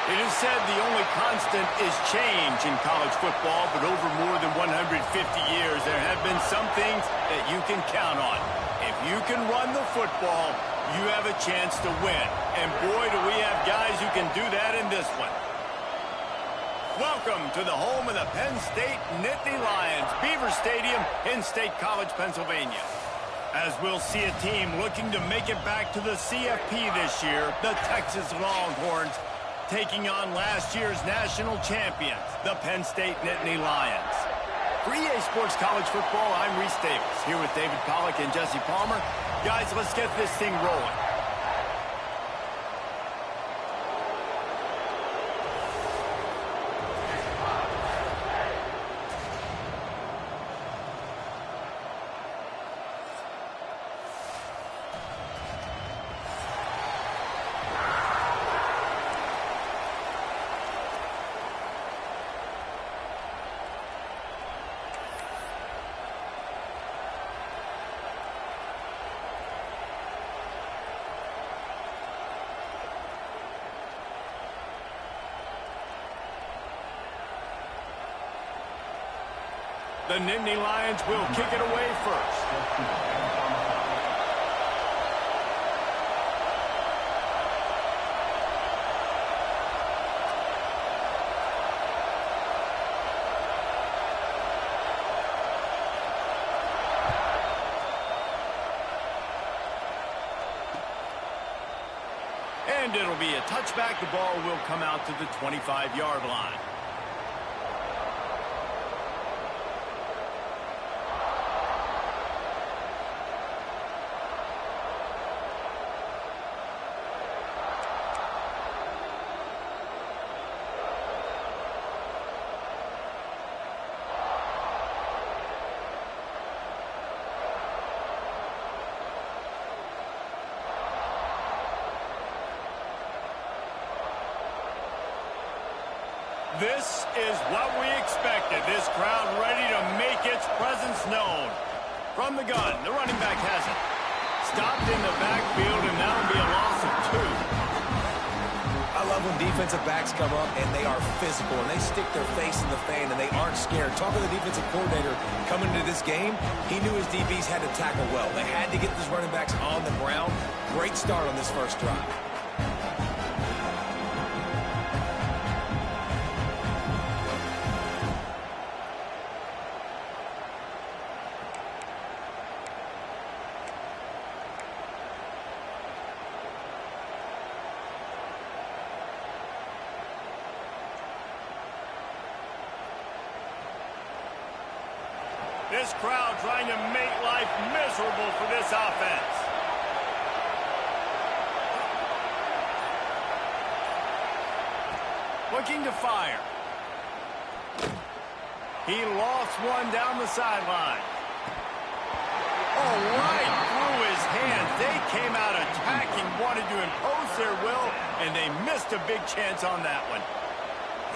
It is said the only constant is change in college football, but over more than 150 years, there have been some things that you can count on. If you can run the football, you have a chance to win. And boy, do we have guys who can do that in this one. Welcome to the home of the Penn State Nittany Lions, Beaver Stadium in State College, Pennsylvania. As we'll see a team looking to make it back to the CFP this year, the Texas Longhorns, taking on last year's national champions, the Penn State Nittany Lions. For EA Sports College Football, I'm Reese Davis, here with David Pollack and Jesse Palmer. Guys, let's get this thing rolling. The Nittany Lions will kick it away first. And it'll be a touchback. The ball will come out to the 25-yard line. This is what we expected. This crowd ready to make its presence known. From the gun, the running back has it. Stopped in the backfield, and that'll be a loss of 2. I love when defensive backs come up and they are physical and they stick their face in the fan and they aren't scared. Talk to the defensive coordinator coming into this game. He knew his DBs had to tackle well. They had to get these running backs on the ground. Great start on this first drive. This crowd trying to make life miserable for this offense. Looking to fire. He lost one down the sideline. Oh, right through his hands. They came out attacking, wanted to impose their will, and they missed a big chance on that one.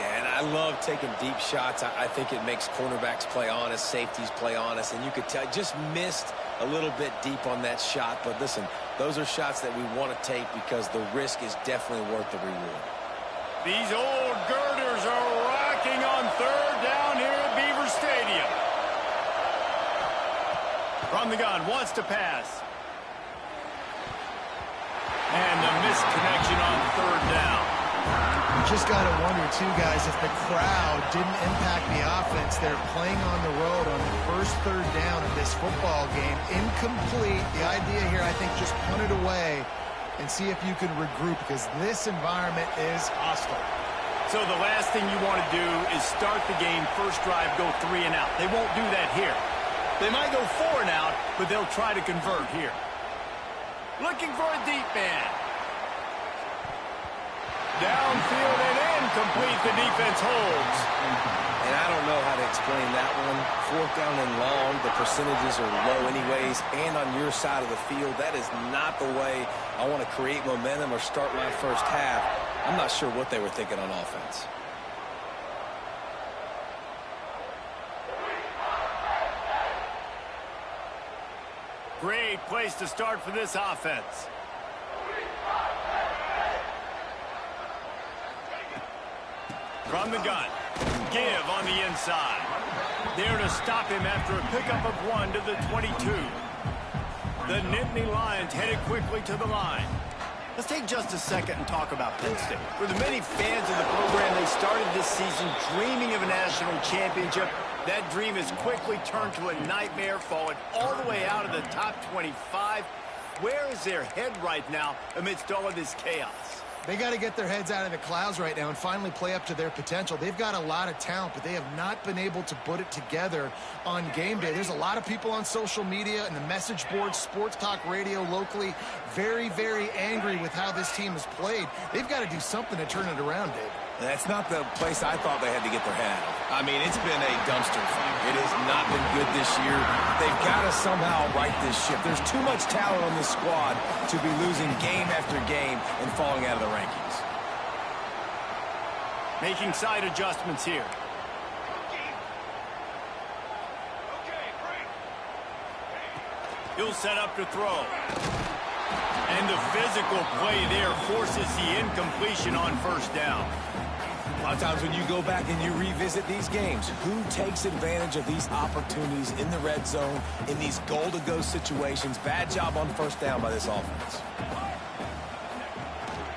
Yeah, and I love taking deep shots. I think it makes cornerbacks play honest, safeties play honest, and you could tell just missed a little bit deep on that shot. But listen, those are shots that we want to take because the risk is definitely worth the reward. These old girders are rocking on third down here at Beaver Stadium. From the gun, wants to pass. And the missed connection on third down. You just got to wonder, too, guys, if the crowd didn't impact the offense. They're playing on the road on the first third down of this football game. Incomplete. The idea here, I think, just punt it away and see if you can regroup because this environment is hostile. So the last thing you want to do is start the game, first drive, go 3 and out. They won't do that here. They might go 4 and out, but they'll try to convert here. Looking for a deep man. Downfield and incomplete. The defense holds. And I don't know how to explain that one. 4th down and long. The percentages are low anyways. And on your side of the field, that is not the way I want to create momentum or start my first half. I'm not sure what they were thinking on offense. Great place to start for this offense. From the gun. Give on the inside. There to stop him after a pickup of 1 to the 22. The Nittany Lions headed quickly to the line. Let's take just a second and talk about Penn State. For the many fans of the program, they started this season dreaming of a national championship. That dream has quickly turned to a nightmare, falling all the way out of the top 25. Where is their head right now amidst all of this chaos? They got to get their heads out of the clouds right now and finally play up to their potential. They've got a lot of talent, but they have not been able to put it together on game day. There's a lot of people on social media and the message boards, sports talk radio locally, very, very angry with how this team has played. They've got to do something to turn it around, Dave. That's not the place I thought they had to get their head out of. I mean, it's been a dumpster fire. It has not been good this year. They've got to somehow right this ship. There's too much talent on this squad to be losing game after game and falling out of the rankings. Making side adjustments here. He'll set up to throw. And the physical play there forces the incompletion on first down. A lot of times when you go back and you revisit these games, who takes advantage of these opportunities in the red zone, in these goal-to-go situations? Bad job on first down by this offense.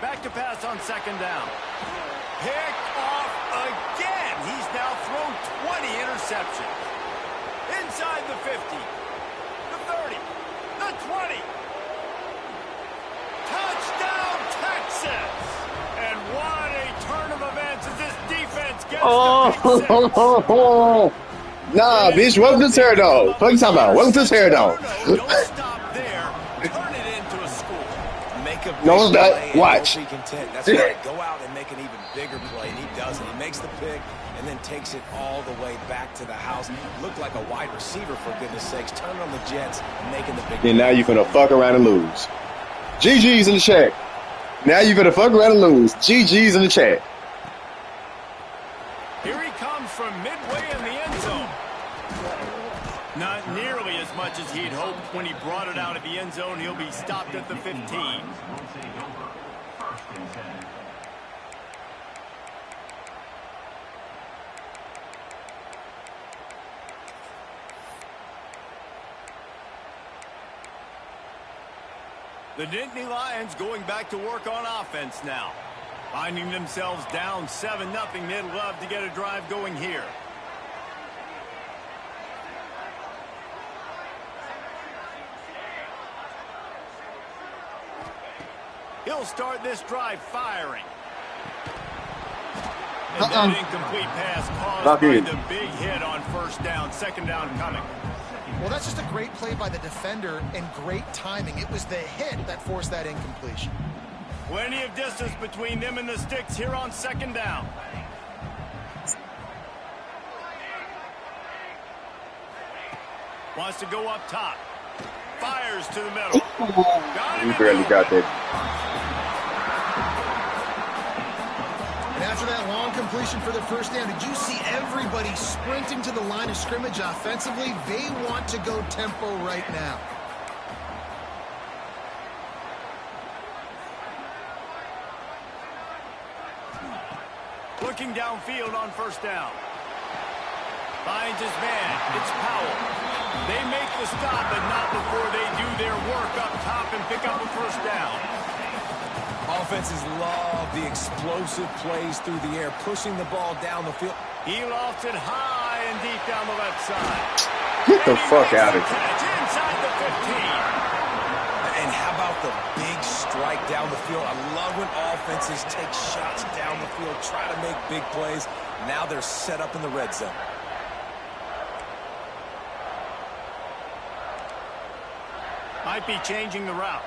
Back to pass on second down. Picked off again. He's now thrown 20 interceptions. Inside the 50, the 30, the 20. Touchdown, Texas! And what a turn of events as this defense gets oh, nah, bitch, welcome to Terradome. What are you talking about? Welcome to Terradome. Don't stop there. Turn it into a score. Make a big No, play and watch. be content. That's right. Go out and make an even bigger play, and he does it. He makes the pick and then takes it all the way back to the house. Looked like a wide receiver, for goodness sakes. Turning on the Jets and making the big And now you're going to fuck around and lose. GG's in the chat. Now you're going to fuck around and lose. GG's in the chat. Here he comes from midway in the end zone. Not nearly as much as he'd hoped when he brought it out of the end zone. He'll be stopped at the 15. The Nittany Lions going back to work on offense now. Finding themselves down 7-0, they'd love to get a drive going here. He'll start this drive firing. And that incomplete pass caused by the big hit on first down, second down coming. Well, that's just a great play by the defender and great timing. It was the hit that forced that incompletion. Plenty of distance between them and the sticks here on second down. Wants to go up top. Fires to the middle. You barely got that. And after that long completion for the first down, did you see everybody sprinting to the line of scrimmage offensively? They want to go tempo right now. Looking downfield on first down. Finds his man. It's Powell. They make the stop, but not before they do their work up top and pick up a first down. Offenses love the explosive plays through the air, pushing the ball down the field. He lofts it high and deep down the left side. Get the fuck out of here. Inside the 15. And how about the big strike down the field? I love when offenses take shots down the field, try to make big plays. Now they're set up in the red zone. Might be changing the route.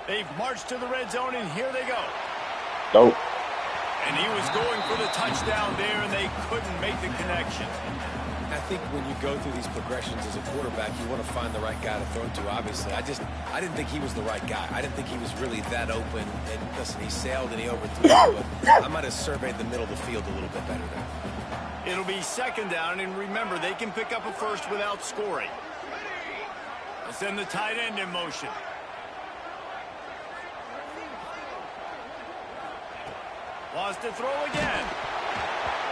They've marched to the red zone, and here they go. Nope. And he was going for the touchdown there, and they couldn't make the connection. I think when you go through these progressions as a quarterback, you want to find the right guy to throw to, obviously. I didn't think he was the right guy. I didn't think he was really that open. And listen, he sailed and he overthrew it, but I might have surveyed the middle of the field a little bit better there. It'll be second down, and remember, they can pick up a first without scoring. They'll send the tight end in motion. Wants to throw again.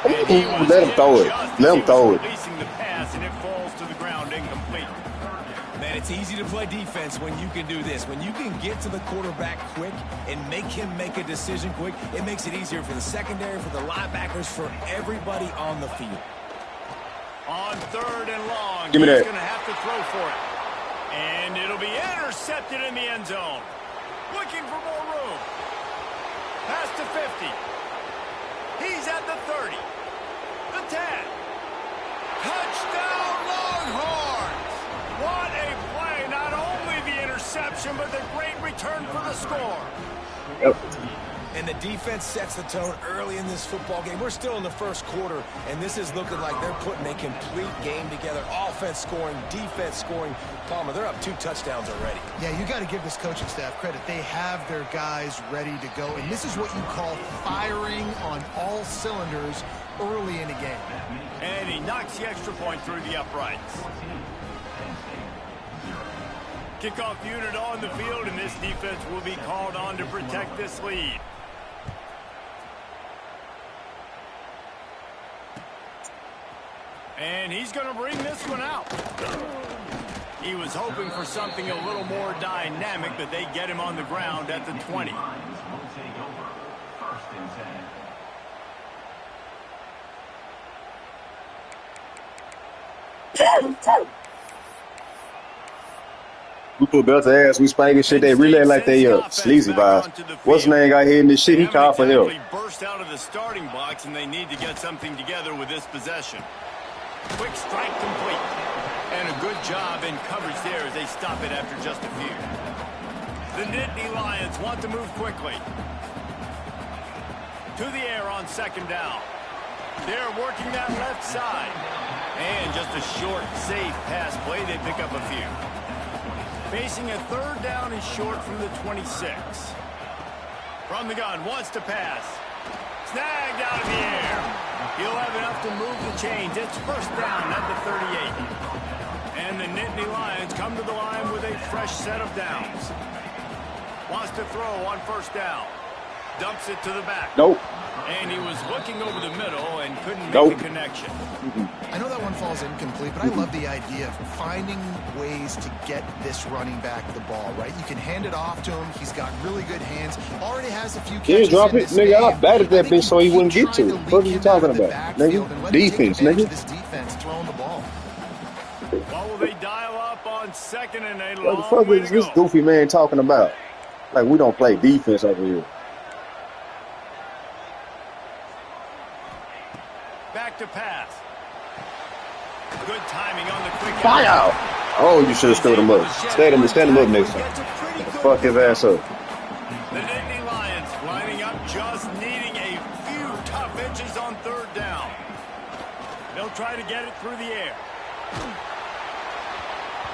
Ooh, let him throw it. Let him throw it. Releasing the pass, and it falls to the ground incomplete. Man, it's easy to play defense when you can do this. When you can get to the quarterback quick and make him make a decision quick, it makes it easier for the secondary, for the linebackers, for everybody on the field. On third and long, Give me he's that. going to have to throw for it. And it'll be intercepted in the end zone. Looking for more room. Pass to 50. He's at the 30. The 10. Touchdown, Longhorns! What a play. Not only the interception, but the great return for the score. Yep. And the defense sets the tone early in this football game. We're still in the first quarter, and this is looking like they're putting a complete game together. Offense scoring, defense scoring. Palmer, they're up 2 touchdowns already. Yeah, you got to give this coaching staff credit. They have their guys ready to go, and this is what you call firing on all cylinders early in a game. And he knocks the extra point through the uprights. Kickoff unit on the field, and this defense will be called on to protect this lead. And he's going to bring this one out. He was hoping for something a little more dynamic, but they get him on the ground at the 20. We put belt to ass, we spanking shit, they relay like they sleazy vibes. What's his name got hit in this shit? He called for help. Burst out of the starting blocks, and they need to get something together with this possession. Quick strike complete. And a good job in coverage there as they stop it after just a few. The Nittany Lions want to move quickly. To the air on second down. They're working that left side. And just a short, safe pass play. They pick up a few. Facing a third down and short from the 26. From the gun, wants to pass. Snagged out of the air. He'll have enough to move the chains. It's first down at the 38. And the Nittany Lions come to the line with a fresh set of downs. Wants to throw on first down. Dumps it to the back. Nope. And he was looking over the middle and couldn't make Nope. a connection. I know that one falls incomplete, but I love the idea of finding ways to get this running back the ball, right? You can hand it off to him. He's got really good hands. Already has a few catches. Yeah, drop in it, this nigga. I game. batted that I think bitch so he keep wouldn't get trying to it. leak What are you him talking out of the about, backfield nigga? and let him take Defense, advantage nigga. of this defense throwing the ball. Well, will they dial up on second and a What the long fuck way is to this go? goofy man talking about? Like we don't play defense over here. Back to pass. Good timing on the quick Fire out. Oh, you should have stood him up. Stand him up next time. Fuck his ass up. The Nittany Lions lining up, just needing a few tough inches on third down. They'll try to get it through the air.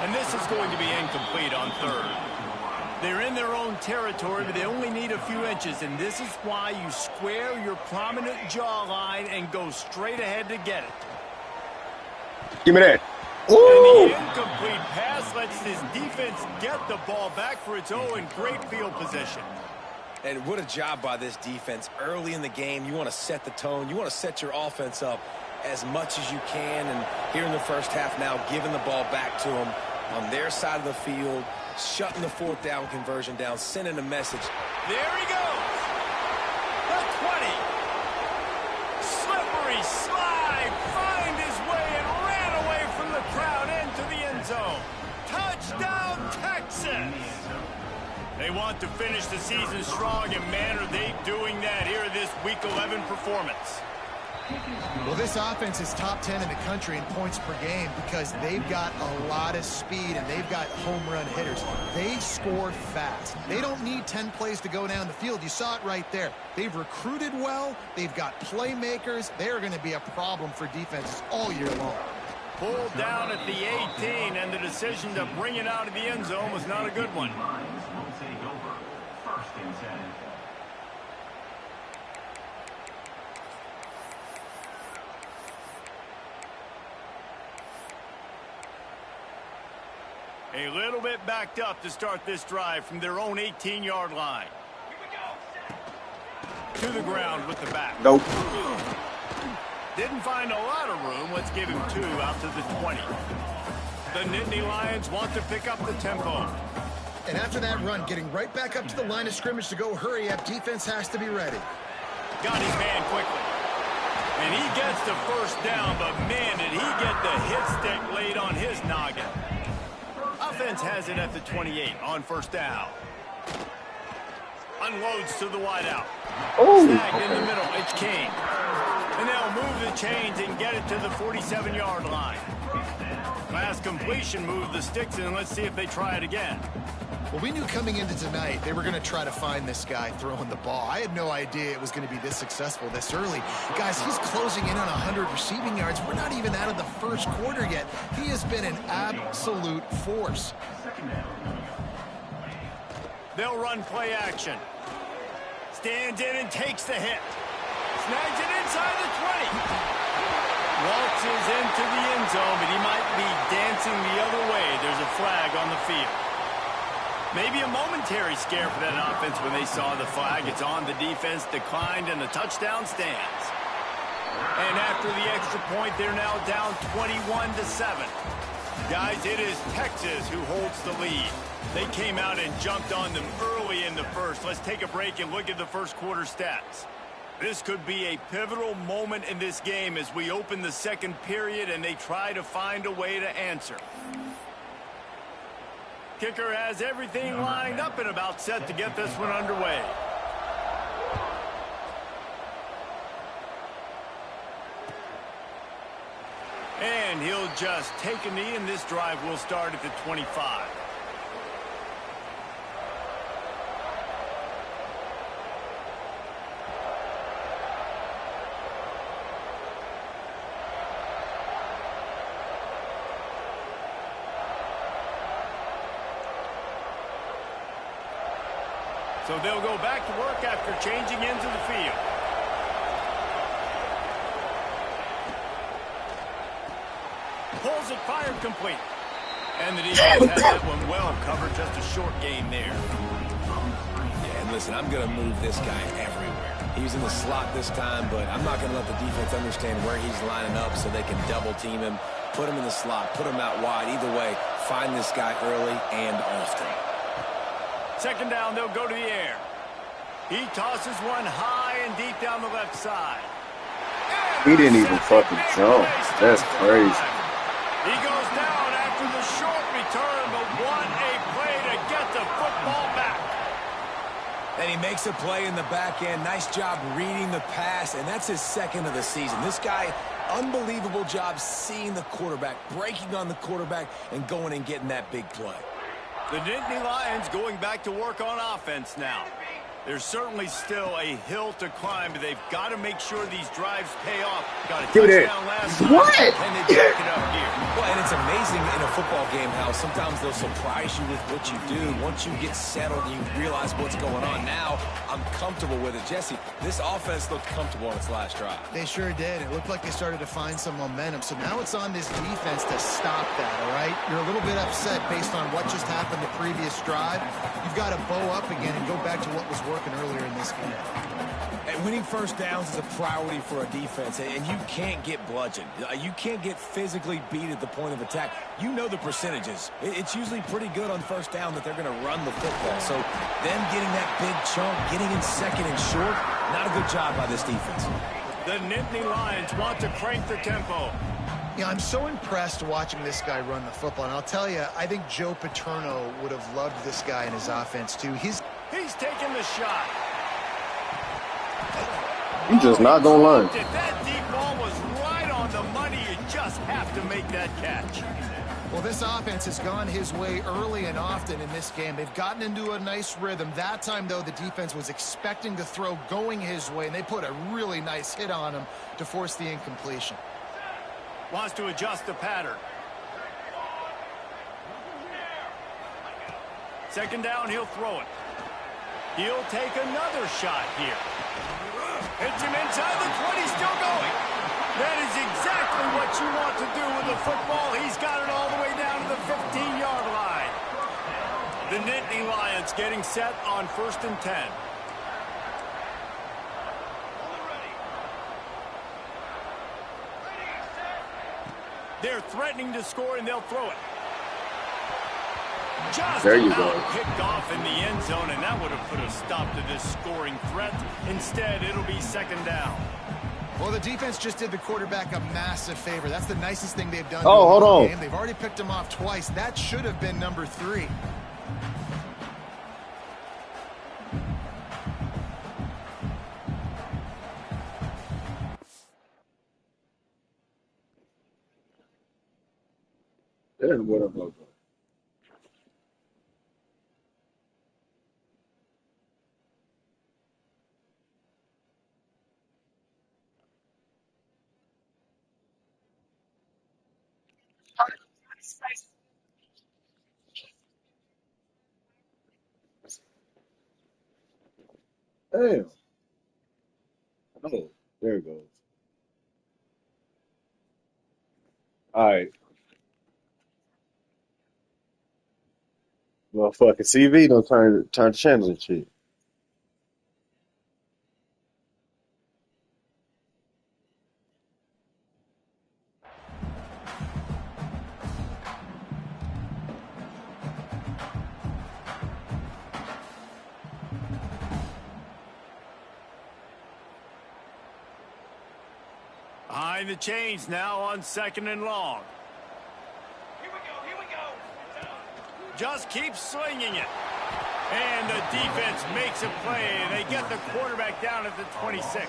And this is going to be incomplete on third. They're in their own territory, but they only need a few inches, and this is why you square your prominent jawline and go straight ahead to get it. Give me that. And Ooh. the incomplete pass lets this defense get the ball back for its own great field position. And what a job by this defense. Early in the game, you want to set the tone. You want to set your offense up as much as you can. And here in the first half now, giving the ball back to them on their side of the field, shutting the fourth down conversion down, sending a message. There he goes. The 20. Slippery slide. Find his way and ran away from the crowd into the end zone. Touchdown, Texas. They want to finish the season strong, and man, are they doing that here in this Week 11 performance. Well, this offense is top 10 in the country in points per game because they've got a lot of speed and they've got home run hitters. They score fast. They don't need 10 plays to go down the field. You saw it right there. They've recruited well. They've got playmakers. They are going to be a problem for defenses all year long. Pulled down at the 18, and the decision to bring it out of the end zone was not a good one. A little bit backed up to start this drive from their own 18-yard line. To the ground with the back. Nope. Didn't find a lot of room. Let's give him 2 out to the 20. The Nittany Lions want to pick up the tempo. And after that run, getting right back up to the line of scrimmage to go hurry up, defense has to be ready. Got his man quickly. And he gets the first down, but man, did he get the hit stick laid on his noggin. Offense has it at the 28 on first down. Unloads to the wideout. Snagged in the middle. It's King. And they'll move the chains and get it to the 47-yard line. Last completion moved the sticks in. Let's see if they try it again. Well, we knew coming into tonight they were going to try to find this guy throwing the ball. I had no idea it was going to be this successful this early. Guys, he's closing in on 100 receiving yards. We're not even out of the first quarter yet. He has been an absolute force. They'll run play action. Stands in and takes the hit. Snags it inside the 20. Waltzes into the end zone, but he might be dancing the other way. There's a flag on the field. Maybe a momentary scare for that offense when they saw the flag. It's on. The defense declined, and the touchdown stands. And after the extra point, they're now down 21-7. Guys, it is Texas who holds the lead. They came out and jumped on them early in the first. Let's take a break and look at the first quarter stats. This could be a pivotal moment in this game as we open the second period and they try to find a way to answer. Kicker has everything lined up and about set to get this one underway. And he'll just take a knee, and this drive will start at the 25. So they'll go back to work after changing into the field. Pulls it, fired complete. And the defense has that one well covered. Just a short gain there. Yeah, and listen, I'm going to move this guy everywhere. He's in the slot this time, but I'm not going to let the defense understand where he's lining up so they can double team him, put him in the slot, put him out wide. Either way, find this guy early and often. Second down, they'll go to the air. He tosses one high and deep down the left side. He didn't even fucking jump. That's crazy. He goes down after the short return, but what a play to get the football back. And he makes a play in the back end. Nice job reading the pass, and that's his second of the season. This guy, unbelievable job seeing the quarterback, breaking on the quarterback, and going and getting that big play. The Nittany Lions going back to work on offense now. There's certainly still a hill to climb, but they've got to make sure these drives pay off. Got a touchdown last time, and they jack it up here. Well, and it's amazing in a football game how sometimes they'll surprise you with what you do. Once you get settled, you realize what's going on. Now, I'm comfortable with it. Jesse, this offense looked comfortable on its last drive. They sure did. It looked like they started to find some momentum. So now it's on this defense to stop that, all right? You're a little bit upset based on what just happened the previous drive. You've got to bow up again and go back to what was working earlier in this game. And winning first downs is a priority for a defense, and you can't get bludgeoned. You can't get physically beat at the point of attack. You know the percentages. It's usually pretty good on first down that they're going to run the football. So them getting that big chunk, getting in second and short, not a good job by this defense. The Nittany Lions want to crank the tempo. Yeah, I'm so impressed watching this guy run the football. And I'll tell you, I think Joe Paterno would have loved this guy in his offense, too. He's taking the shot. You just not gonna learn. That deep ball was right on the money. You just have to make that catch. Well, this offense has gone his way early and often in this game. They've gotten into a nice rhythm. That time, though, the defense was expecting to throw going his way, and they put a really nice hit on him to force the incompletion. Wants to adjust the pattern. Second down, he'll throw it. He'll take another shot here. Hits him inside the 20, still going. That is exactly what you want to do with the football. He's got it all the way down to the 15-yard line. The Nittany Lions getting set on 1st and 10. They're threatening to score, and they'll throw it. Just there you go. Picked off in the end zone, and that would have put a stop to this scoring threat. Instead, it'll be second down. Well, the defense just did the quarterback a massive favor. That's the nicest thing they've done. Oh, hold on. Game. They've already picked him off twice. That should have been number 3. Then what about that? Damn. Oh, there it goes. All right. Motherfucking CV don't turn channels and shit. Behind the chains now on 2nd and long. Here we go. Just keep swinging it. And the defense makes a play. They get the quarterback down at the 26.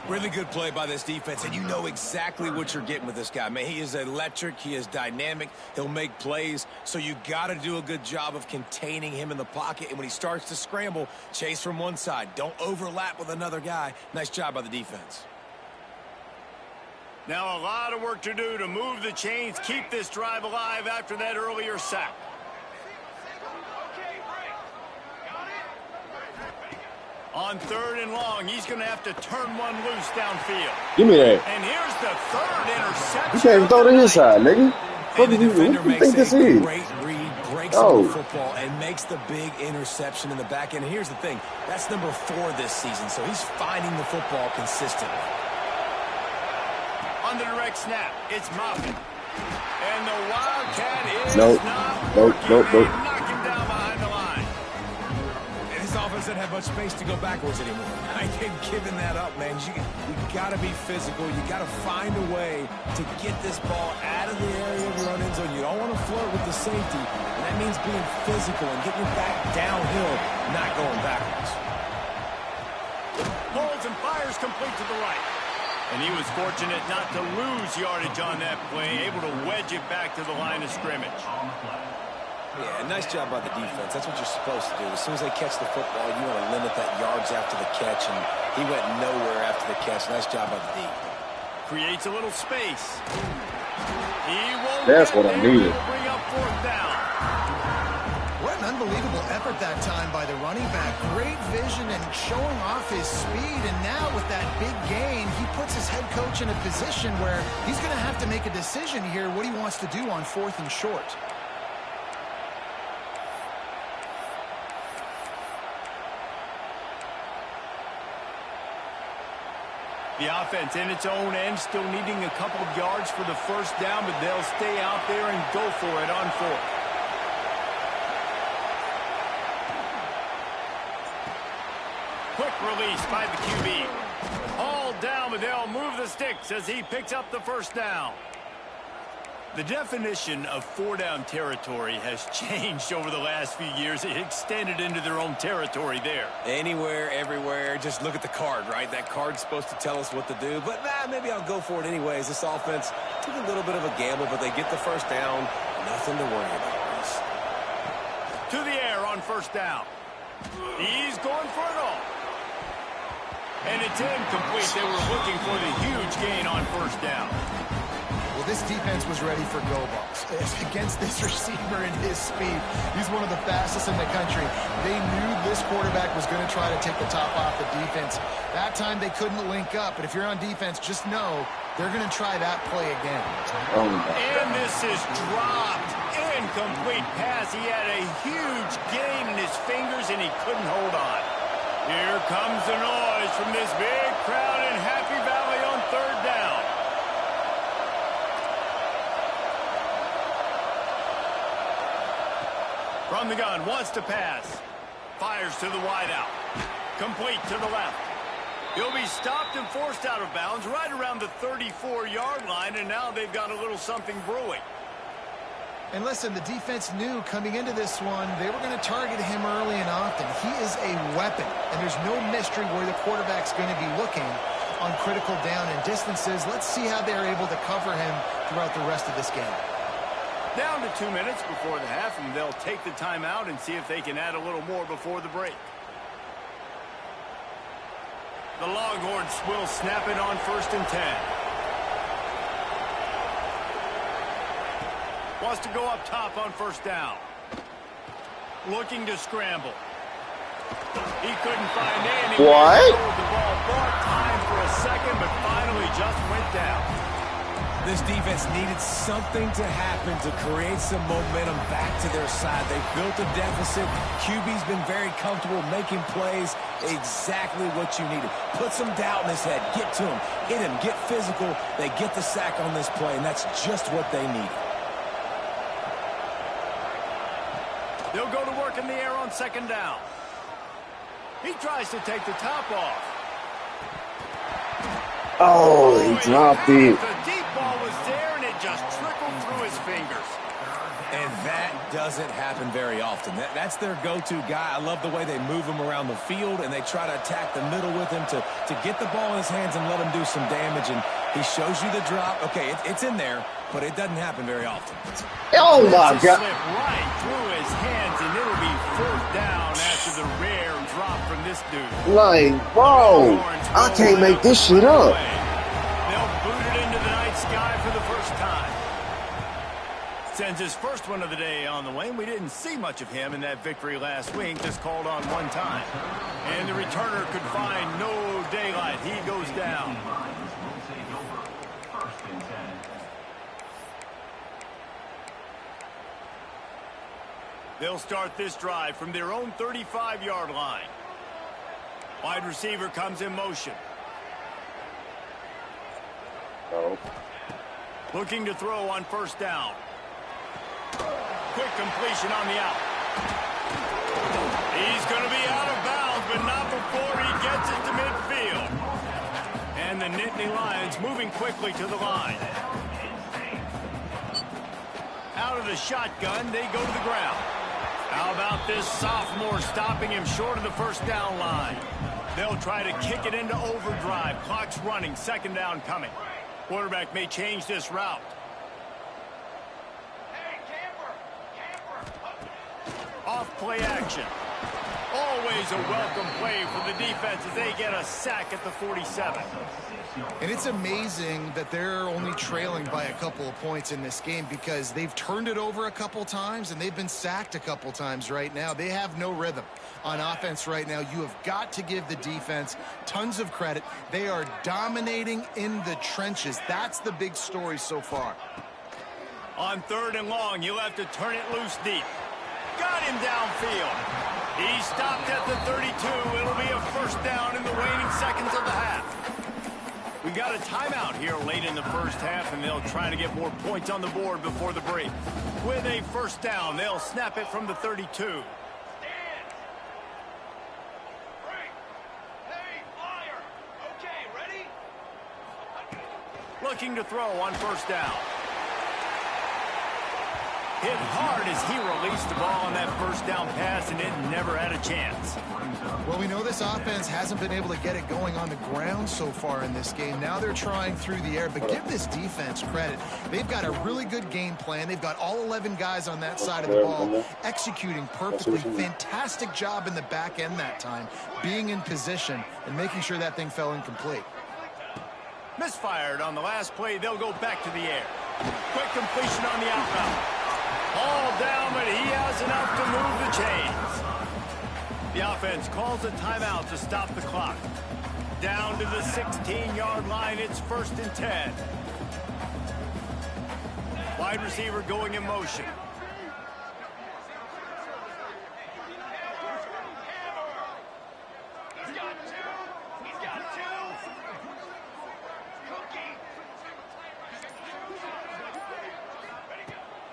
Really good play by this defense, and you know exactly what you're getting with this guy. Man, he is electric. He is dynamic. He'll make plays, so you got to do a good job of containing him in the pocket. And when he starts to scramble, chase from one side. Don't overlap with another guy. Nice job by the defense. Now a lot of work to do to move the chains, keep this drive alive after that earlier sack. On 3rd and long, he's going to have to turn one loose downfield. Give me that. And here's the 3rd interception. You can't even throw to his side, nigga. What do you think this is? Great read, breaks up the football, and makes the big interception in the back end. And here's the thing, that's number 4 this season, so he's finding the football consistently. On the direct snap, it's Moffitt. And the Wildcat is Nope. knock him down behind the line. And his offense doesn't have much space to go backwards anymore. I ain't giving that up, man. You got to be physical. You got to find a way to get this ball out of the area of your own end zone. You don't want to flirt with the safety, and that means being physical and getting it back downhill, not going backwards. Holds and fires complete to the right. And he was fortunate not to lose yardage on that play, able to wedge it back to the line of scrimmage. Yeah, nice job by the defense. That's what you're supposed to do. As soon as they catch the football, you want to limit that yards after the catch, and he went nowhere after the catch. Nice job by the D. Creates a little space. He won't That's what I needed. Bring up 4th down. What an unbelievable effort that time by the running back. Great vision and showing off his speed. And now with that big gain, he puts his head coach in a position where he's going to have to make a decision here what he wants to do on 4th and short. The offense in its own end still needing a couple of yards for the 1st down, but they'll stay out there and go for it on 4th. Quick release by the QB. All down, but they'll move the sticks as he picks up the 1st down. The definition of 4-down territory has changed over the last few years. It extended into their own territory there. Anywhere, everywhere, just look at the card, right? That card's supposed to tell us what to do, but maybe I'll go for it anyways. This offense took a little bit of a gamble, but they get the 1st down. Nothing to worry about. To the air on 1st down. He's going for it all. And it's incomplete. They were looking for the huge gain on 1st down. This defense was ready for go balls. Against this receiver and his speed, he's one of the fastest in the country. They knew this quarterback was going to try to take the top off the defense. That time they couldn't link up, but if you're on defense, just know they're going to try that play again. And this is dropped. Incomplete pass. He had a huge gain in his fingers, and he couldn't hold on. Here comes the noise from this big crowd in Happy Valley on third down. From the gun, wants to pass. Fires to the wideout. Complete to the left. He'll be stopped and forced out of bounds right around the 34-yard line, and now they've got a little something brewing. And listen, the defense knew coming into this one, they were going to target him early and often. He is a weapon, and there's no mystery where the quarterback's going to be looking on critical down and distances. Let's see how they're able to cover him throughout the rest of this game. Down to 2 minutes before the half, and they'll take the timeout and see if they can add a little more before the break. The Longhorns will snap it on 1st and 10. Wants to go up top on 1st down. Looking to scramble. He couldn't find any. What? The ball bought time for a second, but finally just went down. This defense needed something to happen to create some momentum back to their side. They built a deficit. QB's been very comfortable making plays. Exactly what you needed. Put some doubt in his head. Get to him. Hit him. Get physical. They get the sack on this play, and that's just what they need. They'll go to work in the air on 2nd down. He tries to take the top off. Oh, he dropped it. The deep ball was there, and it just trickled through his fingers. And that doesn't happen very often. That's their go-to guy. I love the way they move him around the field, and they try to attack the middle with him to get the ball in his hands and let him do some damage. And he shows you the drop. Okay, it's in there, but it doesn't happen very often. Oh, my God. Slip right through his hands, and it'll be 4th down after the rare drop from this dude. Like, bro, I can't make this shit up. They'll boot it into the night sky for the first time. Sends his first one of the day on the way, and we didn't see much of him in that victory last week, just called on one time. And the returner could find no daylight. He goes down. They'll start this drive from their own 35-yard line. Wide receiver comes in motion. Oh. Looking to throw on 1st down. Quick completion on the out. He's going to be out of bounds, but not before he gets it to midfield. And the Nittany Lions moving quickly to the line. Out of the shotgun, they go to the ground. How about this sophomore stopping him short of the 1st down line? They'll try to kick it into overdrive. Clock's running. 2nd down coming. Quarterback may change this route. Off play action. Always a welcome play for the defense as they get a sack at the 47. And it's amazing that they're only trailing by a couple of points in this game because they've turned it over a couple times and they've been sacked a couple times right now. They have no rhythm on offense right now. You have got to give the defense tons of credit. They are dominating in the trenches. That's the big story so far. On 3rd and long, you'll have to turn it loose deep. Got him downfield. He stopped at the 32. It'll be a 1st down in the waning seconds of the half. We got a timeout here late in the 1st half, and they'll try to get more points on the board before the break. With a 1st down, they'll snap it from the 32. Looking to throw on 1st down. Hit hard as he released the ball on that 1st down pass, and it never had a chance. Well, we know this offense hasn't been able to get it going on the ground so far in this game. Now they're trying through the air, but give this defense credit. They've got a really good game plan. They've got all 11 guys on that side of the ball executing perfectly. Fantastic job in the back end that time, being in position and making sure that thing fell incomplete. Misfired on the last play. They'll go back to the air. Quick completion on the outbound. All down, but he has enough to move the chains. The offense calls a timeout to stop the clock. Down to the 16-yard line, it's 1st and 10. Wide receiver going in motion.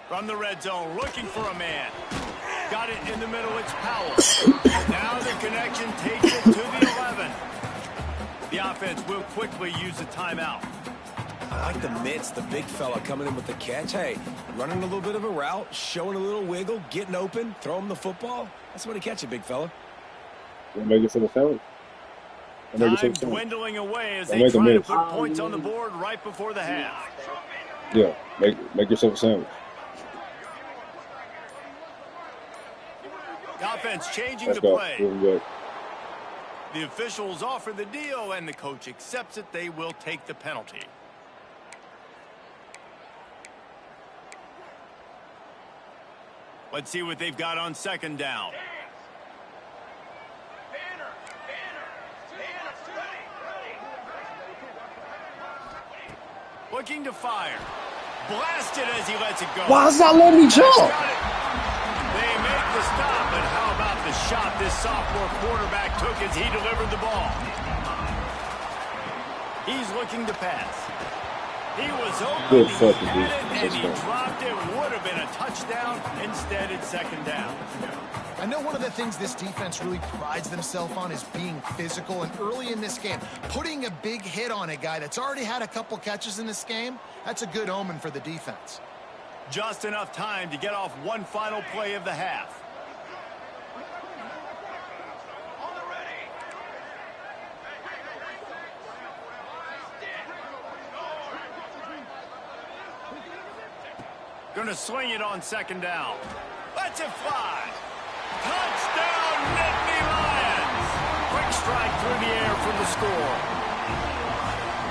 From the red zone, looking for a man. Got it in the middle, it's Powell. Now the connection takes it to the 11. The offense will quickly use a timeout. I like the mitts, the big fella coming in with the catch. Hey, running a little bit of a route, showing a little wiggle, getting open, throw him the football. That's the way to catch it, big fella. Make it for the family. Time dwindling away as they try to put points on the board right before the half. Yeah, make yourself a sandwich. The offense changing the play. The officials offer the deal, and the coach accepts it. They will take the penalty. Let's see what they've got on 2nd down. Looking to fire. Blasted as he lets it go. Why is that letting me jump? They make the stop, but how about the shot this sophomore quarterback took as he delivered the ball? He's looking to pass. He was open, he had it, and he dropped it. Would have been a touchdown. Instead, it's 2nd down. I know one of the things this defense really prides themselves on is being physical, and early in this game, putting a big hit on a guy that's already had a couple catches in this game, that's a good omen for the defense. Just enough time to get off one final play of the half. Going to swing it on 2nd down. Lets it fly. Touchdown, Nittany Lions. Quick strike through the air for the score.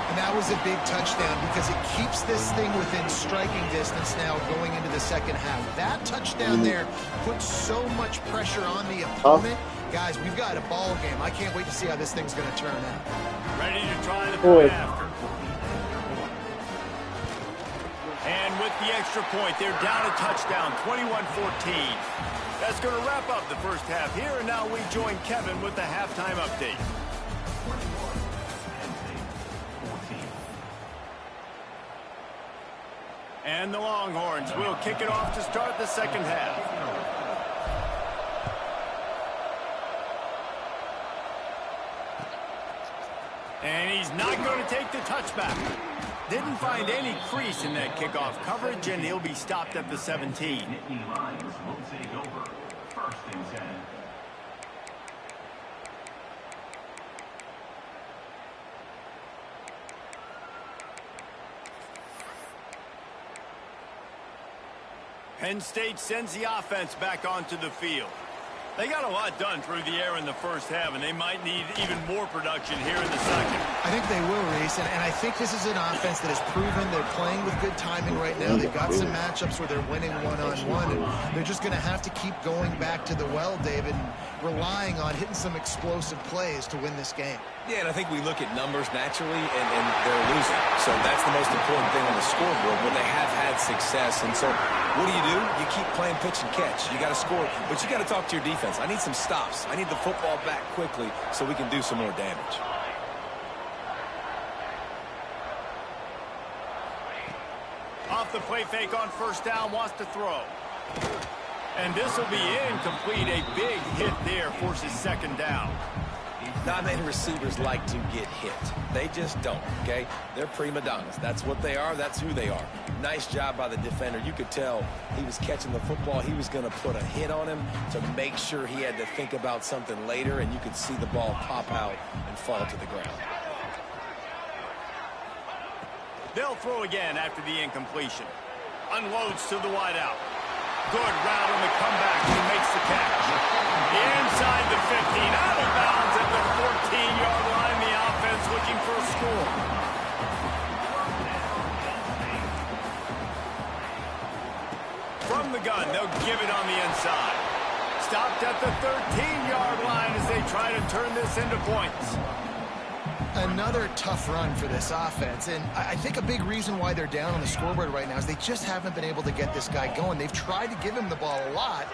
And that was a big touchdown because it keeps this thing within striking distance now going into the 2nd half. That touchdown there puts so much pressure on the opponent. Guys, we've got a ball game. I can't wait to see how this thing's going to turn out. Ready to try the point after. And with the extra point, they're down a touchdown, 21-14. That's going to wrap up the first half here, and now we join Kevin with the halftime update. And the Longhorns will kick it off to start the 2nd half. And he's not going to take the touchback. Didn't find any crease in that kickoff coverage, and he'll be stopped at the 17. Penn State sends the offense back onto the field. They got a lot done through the air in the first half, and they might need even more production here in the second. I think they will, Reese, and I think this is an offense that has proven they're playing with good timing right now. They've got some matchups where they're winning one-on-one, and they're just going to have to keep going back to the well, David, and relying on hitting some explosive plays to win this game. Yeah, and I think we look at numbers naturally, and they're losing. So that's the most important thing on the scoreboard, but they have had success. And so what do? You keep playing pitch and catch. You got to score, but you got to talk to your defense. I need some stops. I need the football back quickly so we can do some more damage. Off the play fake on 1st down, wants to throw. And this will be incomplete. A big hit there forces 2nd down. Not many receivers like to get hit. They just don't, okay? They're prima donnas. That's what they are. That's who they are. Nice job by the defender. You could tell he was catching the football. He was going to put a hit on him to make sure he had to think about something later, and you could see the ball pop out and fall to the ground. They'll throw again after the incompletion. Unloads to the wideout. Good route on the comeback. He makes the catch. Inside the 15, out of bounds at the 14-yard line. The offense looking for a score. From the gun, they'll give it on the inside. Stopped at the 13-yard line as they try to turn this into points. Another tough run for this offense, and I think a big reason why they're down on the scoreboard right now is they just haven't been able to get this guy going. They've tried to give him the ball a lot.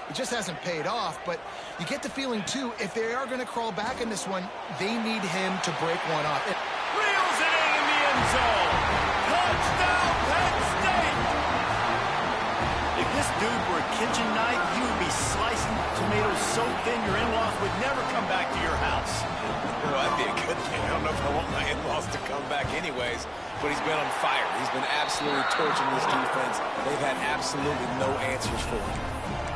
It just hasn't paid off, but you get the feeling, too, if they are going to crawl back in this one, they need him to break one off. Reels it in the end zone. Touchdown, Penn State! If this dude were a kitchen knife, he would be slicing tomatoes so thin your in-laws would never come back to your house. Well, that'd be a good thing. I don't know if I want my in-laws to come back anyways, but he's been on fire. He's been absolutely torching this defense. They've had absolutely no answers for him.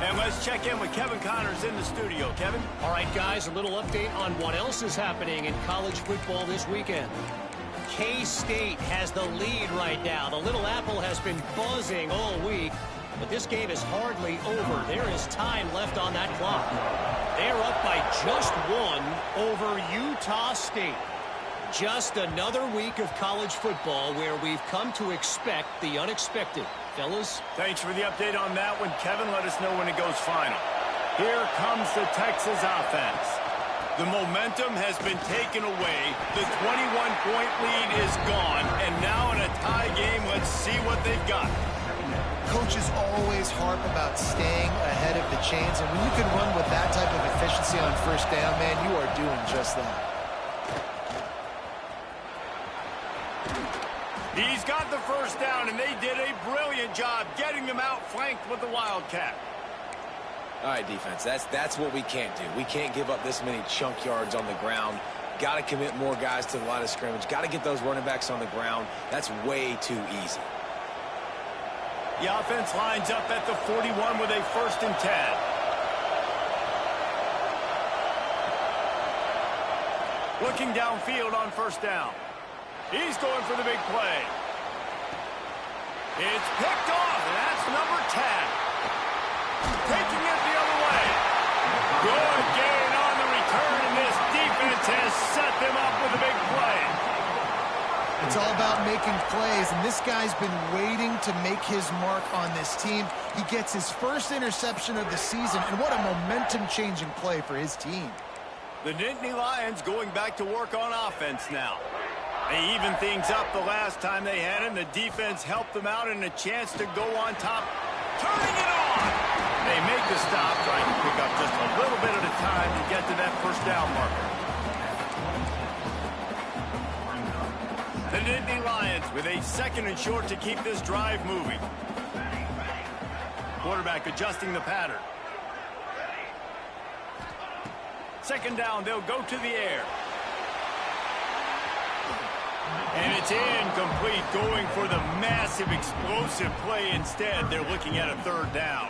And let's check in with Kevin Connors in the studio. Kevin? All right, guys, a little update on what else is happening in college football this weekend. K-State has the lead right now. The Little Apple has been buzzing all week, but this game is hardly over. There is time left on that clock. They're up by just one over Utah State. Just another week of college football where we've come to expect the unexpected. Fellas? Thanks for the update on that one, Kevin. Let us know when it goes final. Here comes the Texas offense. The momentum has been taken away. The 21-point lead is gone. And now in a tie game, let's see what they've got. Coaches always harp about staying ahead of the chains, and when you can run with that type of efficiency on first down, man, you are doing just that. He's got the first down, and they did a brilliant job getting them outflanked with the Wildcat. All right, defense, that's what we can't do. We can't give up this many chunk yards on the ground. Got to commit more guys to the line of scrimmage. Got to get those running backs on the ground. That's way too easy. The offense lines up at the 41 with a 1st and 10. Looking downfield on first down. He's going for the big play. It's picked off, and that's number 10. Taking it the other way. Good gain on the return, and this defense has set them up with a big play. It's all about making plays, and this guy's been waiting to make his mark on this team. He gets his first interception of the season, and what a momentum-changing play for his team. The Nittany Lions going back to work on offense now. They evened things up the last time they had him. The defense helped them out and a chance to go on top. Turning it on! They make the stop, trying to pick up just a little bit at a time to get to that first down marker. The Nittany Lions with a 2nd and short to keep this drive moving. Quarterback adjusting the pattern. 2nd down, they'll go to the air. And it's incomplete, going for the massive explosive play instead. They're looking at a 3rd down.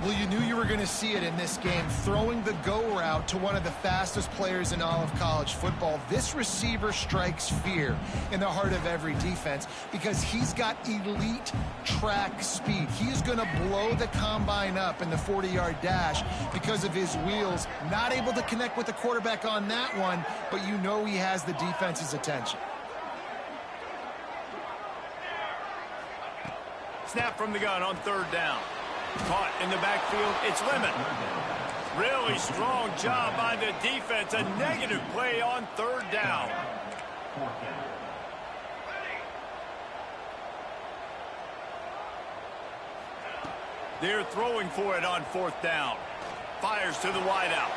Well, you knew you were going to see it in this game, throwing the go route to one of the fastest players in all of college football. This receiver strikes fear in the heart of every defense because he's got elite track speed. He's going to blow the combine up in the 40-yard dash because of his wheels. Not able to connect with the quarterback on that one, but you know he has the defense's attention. Snap from the gun on 3rd down. Caught in the backfield, it's Lemon. Really strong job by the defense. A negative play on 3rd down. They're throwing for it on 4th down. Fires to the wideout.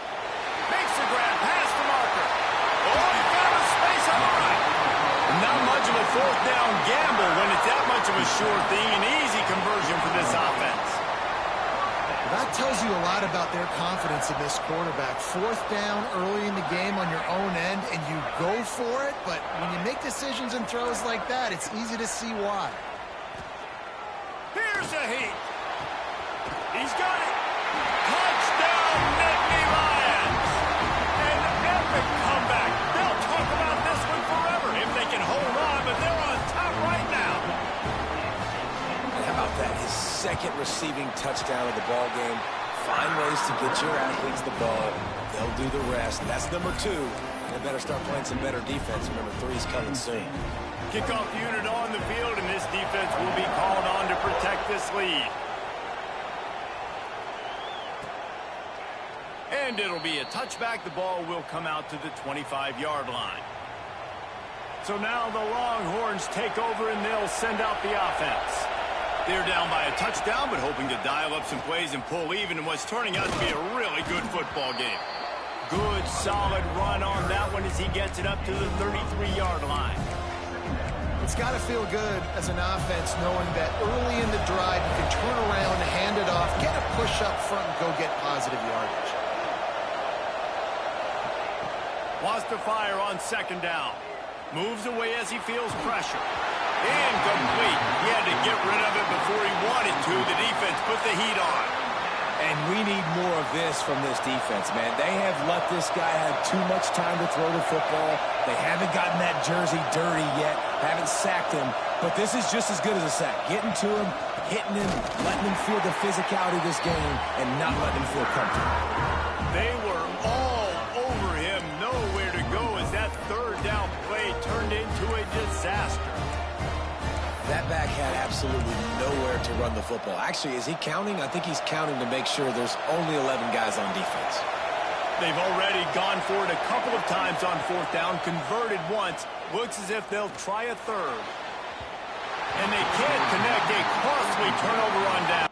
Makes the grab past the marker. Oh, he found a space on the right. Not much of a 4th down gamble when it's that much of a sure thing. An easy conversion for this offense. That tells you a lot about their confidence in this quarterback. 4th down early in the game on your own end, and you go for it, but when you make decisions and throws like that, it's easy to see why. Here's a heat. He's got it. Touchdown, Nittany Lions. An epic comeback. They'll talk about this one forever if they can hold on, but they're on top right now. How about that? His 2nd receiving touchdown of the ball game. Find ways to get your athletes the ball. They'll do the rest. That's number 2. They better start playing some better defense. Number 3 is coming soon. Kickoff unit on the field, and this defense will be called on to protect this lead. And it'll be a touchback. The ball will come out to the 25-yard line. So now the Longhorns take over, and they'll send out the offense. They're down by a touchdown, but hoping to dial up some plays and pull even in what's turning out to be a really good football game. Good, solid run on that one as he gets it up to the 33-yard line. It's got to feel good as an offense knowing that early in the drive you can turn around, hand it off, get a push up front, and go get positive yardage. Wants to fire on second down. Moves away as he feels pressure. Incomplete. He had to get rid of it before he wanted to. The defense put the heat on. And we need more of this from this defense, man. They have let this guy have too much time to throw the football. They haven't gotten that jersey dirty yet, haven't sacked him. But this is just as good as a sack. Getting to him, hitting him, letting him feel the physicality of this game, and not letting him feel comfortable. They were all over him. Nowhere to go as that third down play turned into a disaster. That back had absolutely nowhere to run the football. Actually, is he counting? I think he's counting to make sure there's only 11 guys on defense. They've already gone for it a couple of times on fourth down, converted once. Looks as if they'll try a third. And they can't connect. A costly turnover on down.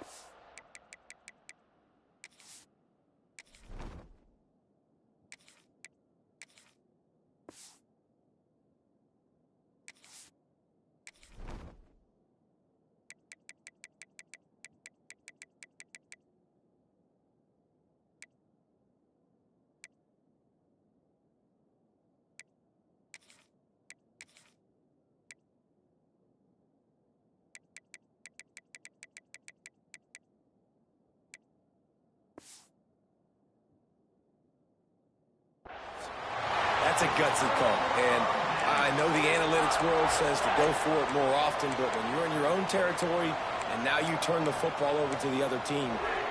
That's a gutsy call. And I know the analytics world says to go for it more often, but when you're in your own territory and now you turn the football over to the other team,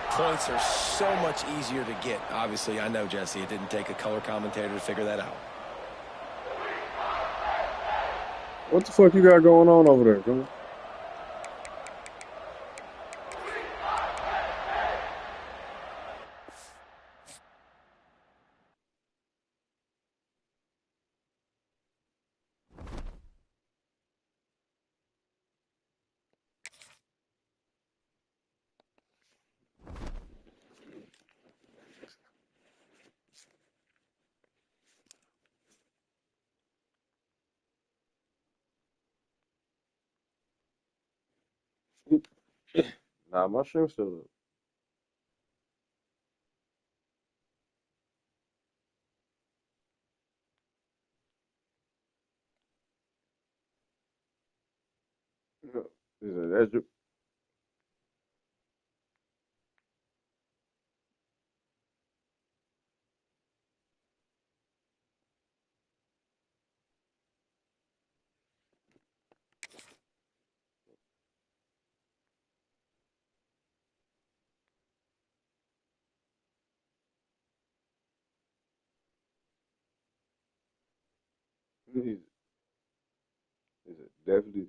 points are so much easier to get. Obviously, I know, Jesse, it didn't take a color commentator to figure that out. What the fuck you got going on over there, man? Nah, my shrimp still up. Yeah. He said, that's your... He said, definitely.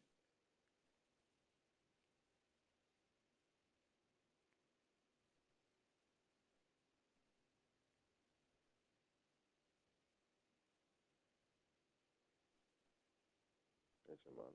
That's your mind.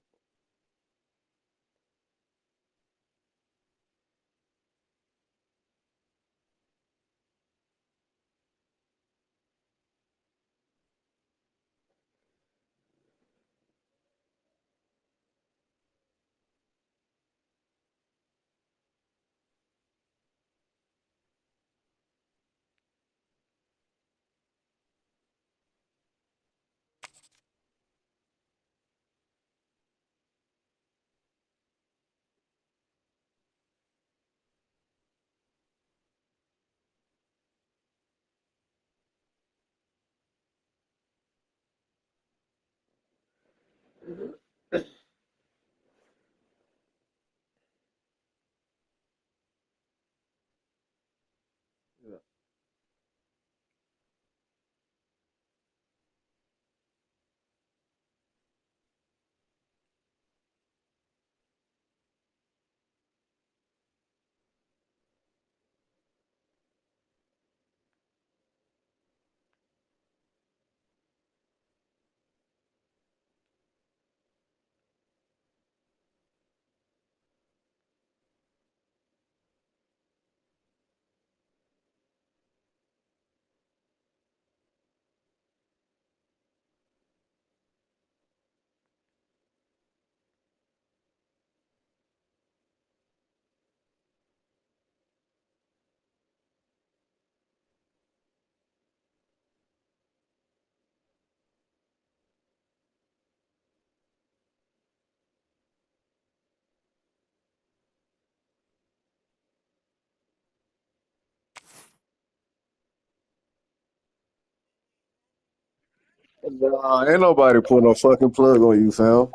Nah, ain't nobody putting no fucking plug on you, fam. All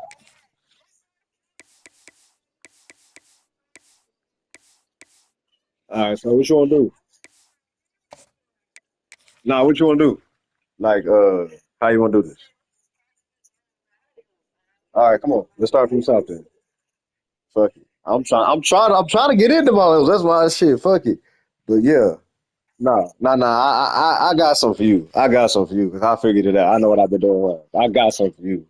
right, so what you want to do? Nah, what you want to do? Like, how you want to do this? All right, come on. Let's start from the south then. Fuck it. I'm trying to get into my levels. That's why shit. Fuck it. But yeah, nah. I got something for you. I got something for you because I figured it out. I know what I've been doing wrong. I got something for you.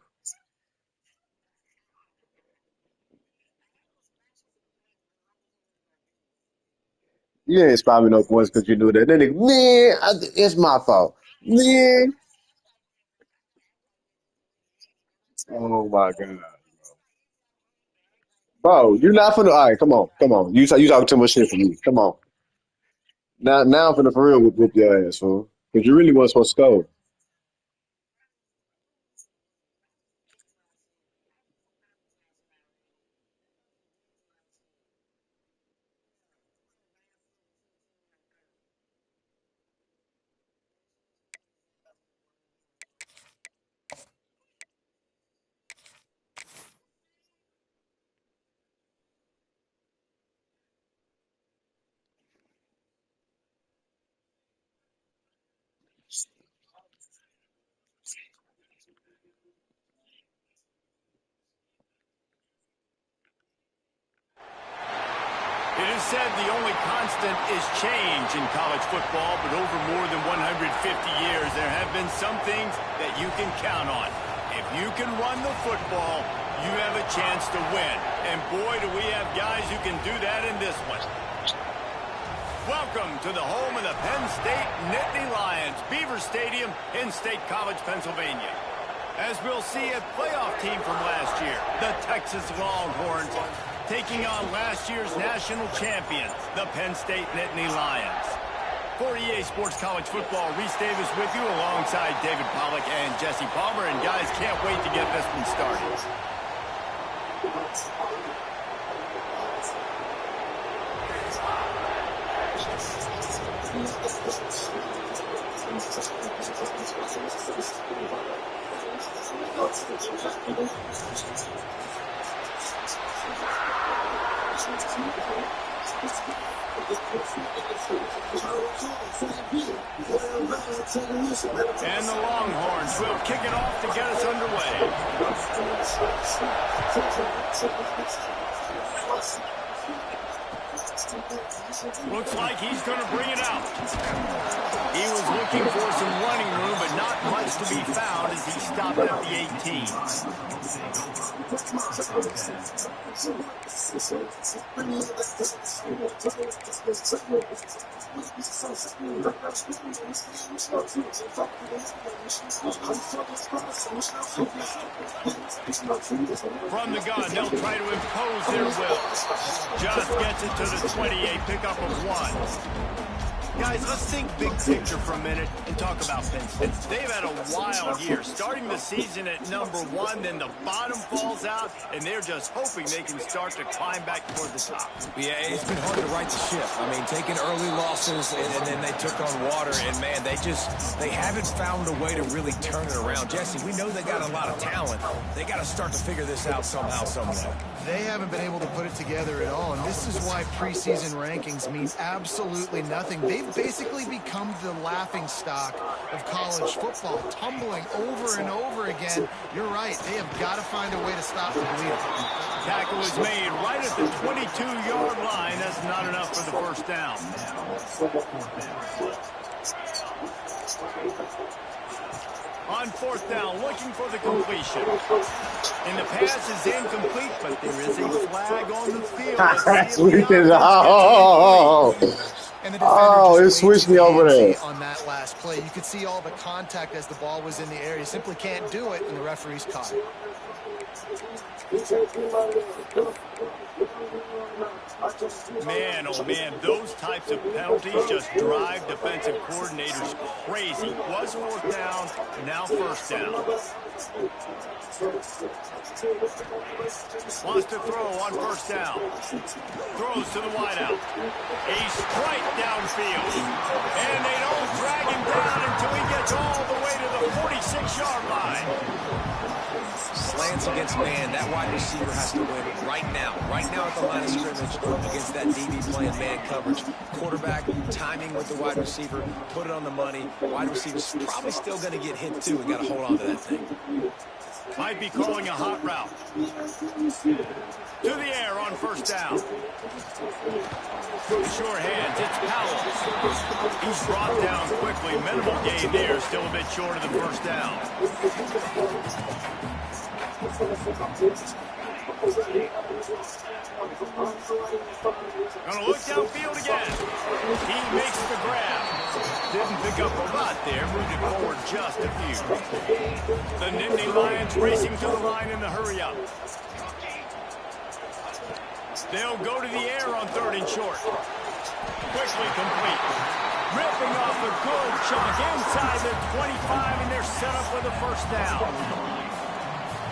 You ain't inspire me no points because you knew that. Then man, it's my fault. Man, oh my god, bro, you're not finna. All right, come on. You talking too much shit for me. Come on. Now I'm finna for real whoop your ass, fool. Because you really wasn't supposed to score. It is said the only constant is change in college football, but over more than 150 years, there have been some things that you can count on. If you can run the football, you have a chance to win. And boy, do we have guys who can do that in this one. Welcome to the home of the Penn State Nittany Lions, Beaver Stadium in State College, Pennsylvania. As we'll see, a playoff team from last year, the Texas Longhorns, taking on last year's national champions, the Penn State Nittany Lions. For EA Sports College Football, Reese Davis with you alongside David Pollack and Jesse Palmer. And guys, can't wait to get this one started. And the Longhorns will kick it off to get us underway. Looks like he's going to bring it out. He was looking for some running room, but not much to be found as he stopped at the 18. From the gun, they'll try to impose their will. Just gets it to the 28, pickup of 1. Guys, let's think big picture for a minute and talk about Penn State. They've had a wild year, starting the season at #1, then the bottom falls out, and they're just hoping they can start to climb back toward the top. Yeah, it's been hard to right the ship. I mean, taking early losses, and then they took on water, and man, they haven't found a way to really turn it around. Jesse, we know they got a lot of talent. They got to start to figure this out somehow, some way. They haven't been able to put it together at all, and this is why preseason rankings mean absolutely nothing. They've basically become the laughingstock of college football, tumbling over and over again. You're right. They have got to find a way to stop the bleeding. Tackle is made right at the 22-yard line. That's not enough for the first down. On fourth down, looking for the completion. And the pass is incomplete, but there is a flag on the field. Oh, it switched me over there. On that last play, you could see all the contact as the ball was in the air. You simply can't do it, and the referees caught it. Man, oh man, those types of penalties just drive defensive coordinators crazy. Was fourth down, now first down. Wants to throw on first down. Throws to the wideout. A strike downfield. And they don't drag him down until he gets all the way to the 46-yard line. Slants against man. That wide receiver has to win right now. Right now at the line of scrimmage against that DB playing man coverage. Quarterback, timing with the wide receiver, put it on the money. Wide receiver's probably still going to get hit too and got to hold on to that thing. Might be calling a hot route. To the air on first down. Sure hands, it's Powell. He's brought down quickly. Minimal gain there, still a bit short of the first down. Gonna look downfield again. He makes the grab. Didn't pick up a lot there, moved it forward just a few. The Nittany Lions racing to the line in the hurry-up. They'll go to the air on third and short. Quickly complete. Ripping off a good chunk inside the 25, and they're set up with a first down.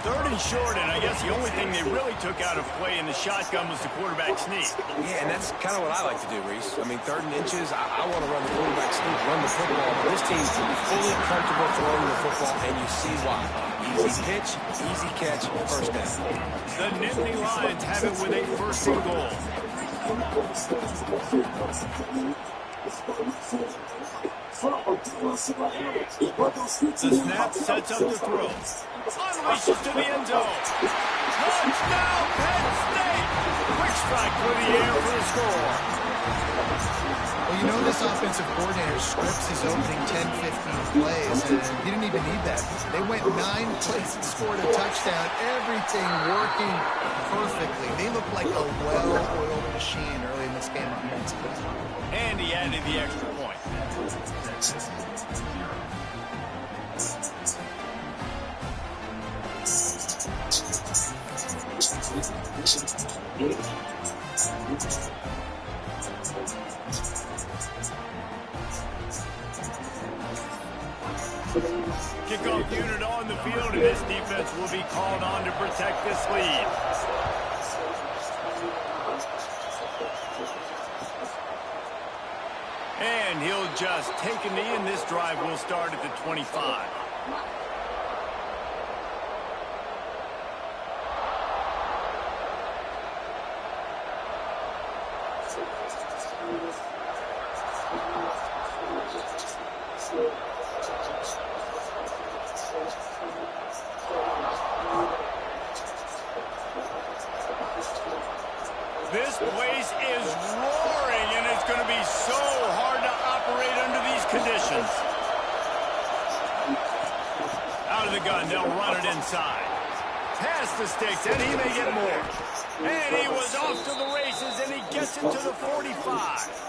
Third and short, and I guess the only thing they really took out of play in the shotgun was the quarterback sneak. Yeah, and that's kind of what I like to do, Reese. I mean, third and inches, I want to run the quarterback sneak, run the football. But this team's fully comfortable throwing the football, and you see why. Easy pitch, easy catch, first down. The Nittany Lions have it with a first and goal. The snap sets up the throw. Unleashes to the end zone. Touchdown, Penn State! Quick strike for the air for the score. Well, you know this offensive coordinator scripts his opening 10-15 plays, and he didn't even need that. They went 9 plays and scored a touchdown. Everything working perfectly. They look like a well-oiled machine early in this game offensively. And he added the extra point. Kickoff unit on the field, and this defense will be called on to protect this lead. And he'll just take a knee, and this drive will start at the 25. This place is roaring, and it's going to be so hard to operate under these conditions. Out of the gun, they'll run it inside. Past the sticks, and he may get more. And he was off to the races, and he gets it to the 45.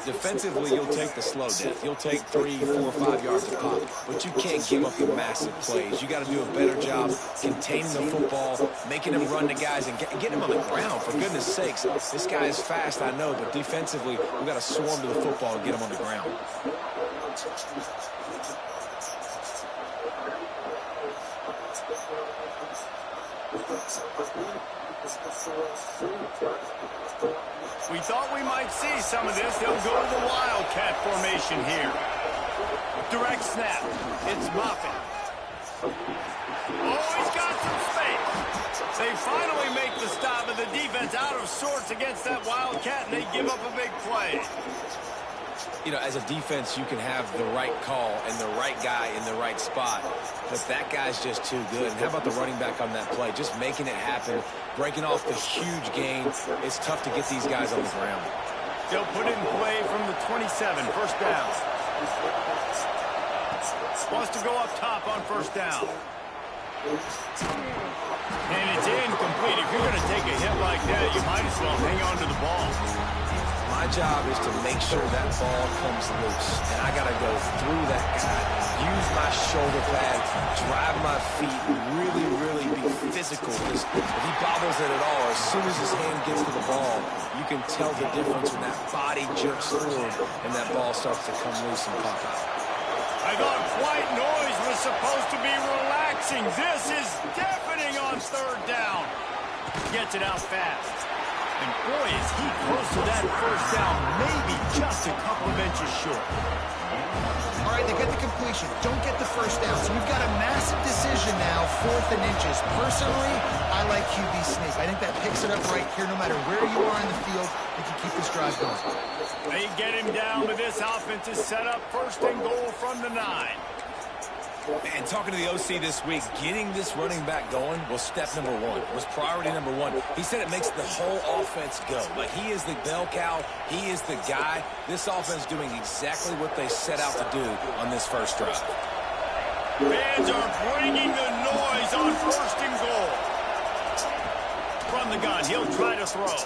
Defensively, you'll take the slow death. You'll take 3, 4, 5 yards of pop. But you can't give up the massive plays. You got to do a better job containing the football, making him run the guys, and getting him on the ground. For goodness sakes, this guy is fast, I know, but defensively, we've got to swarm to the football and get him on the ground. We thought we might see some of this. They'll go to the Wildcat formation here. Direct snap. It's Moffitt. Oh, he's got some space. They finally make the stop, and the defense out of sorts against that Wildcat, and they give up a big play. You know, as a defense, you can have the right call and the right guy in the right spot, but that guy's just too good. And how about the running back on that play? Just making it happen, breaking off the huge gain. It's tough to get these guys on the ground. They'll put it in play from the 27, first down. Wants to go up top on first down. And it's incomplete. If you're going to take a hit like that, you might as well hang on to the ball. My job is to make sure that ball comes loose, and I got to go through that guy, use my shoulder pad, drive my feet, really be physical. Because if he bobbles it at all, as soon as his hand gets to the ball, you can tell the difference when that body jerks through and that ball starts to come loose and pop out. I thought white noise was supposed to be relaxing. This is deafening on third down. Gets it out fast. And boy, is he close to that first down, maybe just a couple of inches short. All right, they get the completion. Don't get the first down. So we've got a massive decision now, 4th and inches. Personally, I like QB sneak. I think that picks it up right here. No matter where you are in the field, you can keep this drive going. They get him down, but this offense is set up 1st and goal from the 9. Man, talking to the OC this week, getting this running back going was step number 1, was priority number 1. He said it makes the whole offense go. Like, he is the bell cow. He is the guy. This offense doing exactly what they set out to do on this first drive. Fans are bringing the noise on 1st and goal. From the gun, he'll try to throw.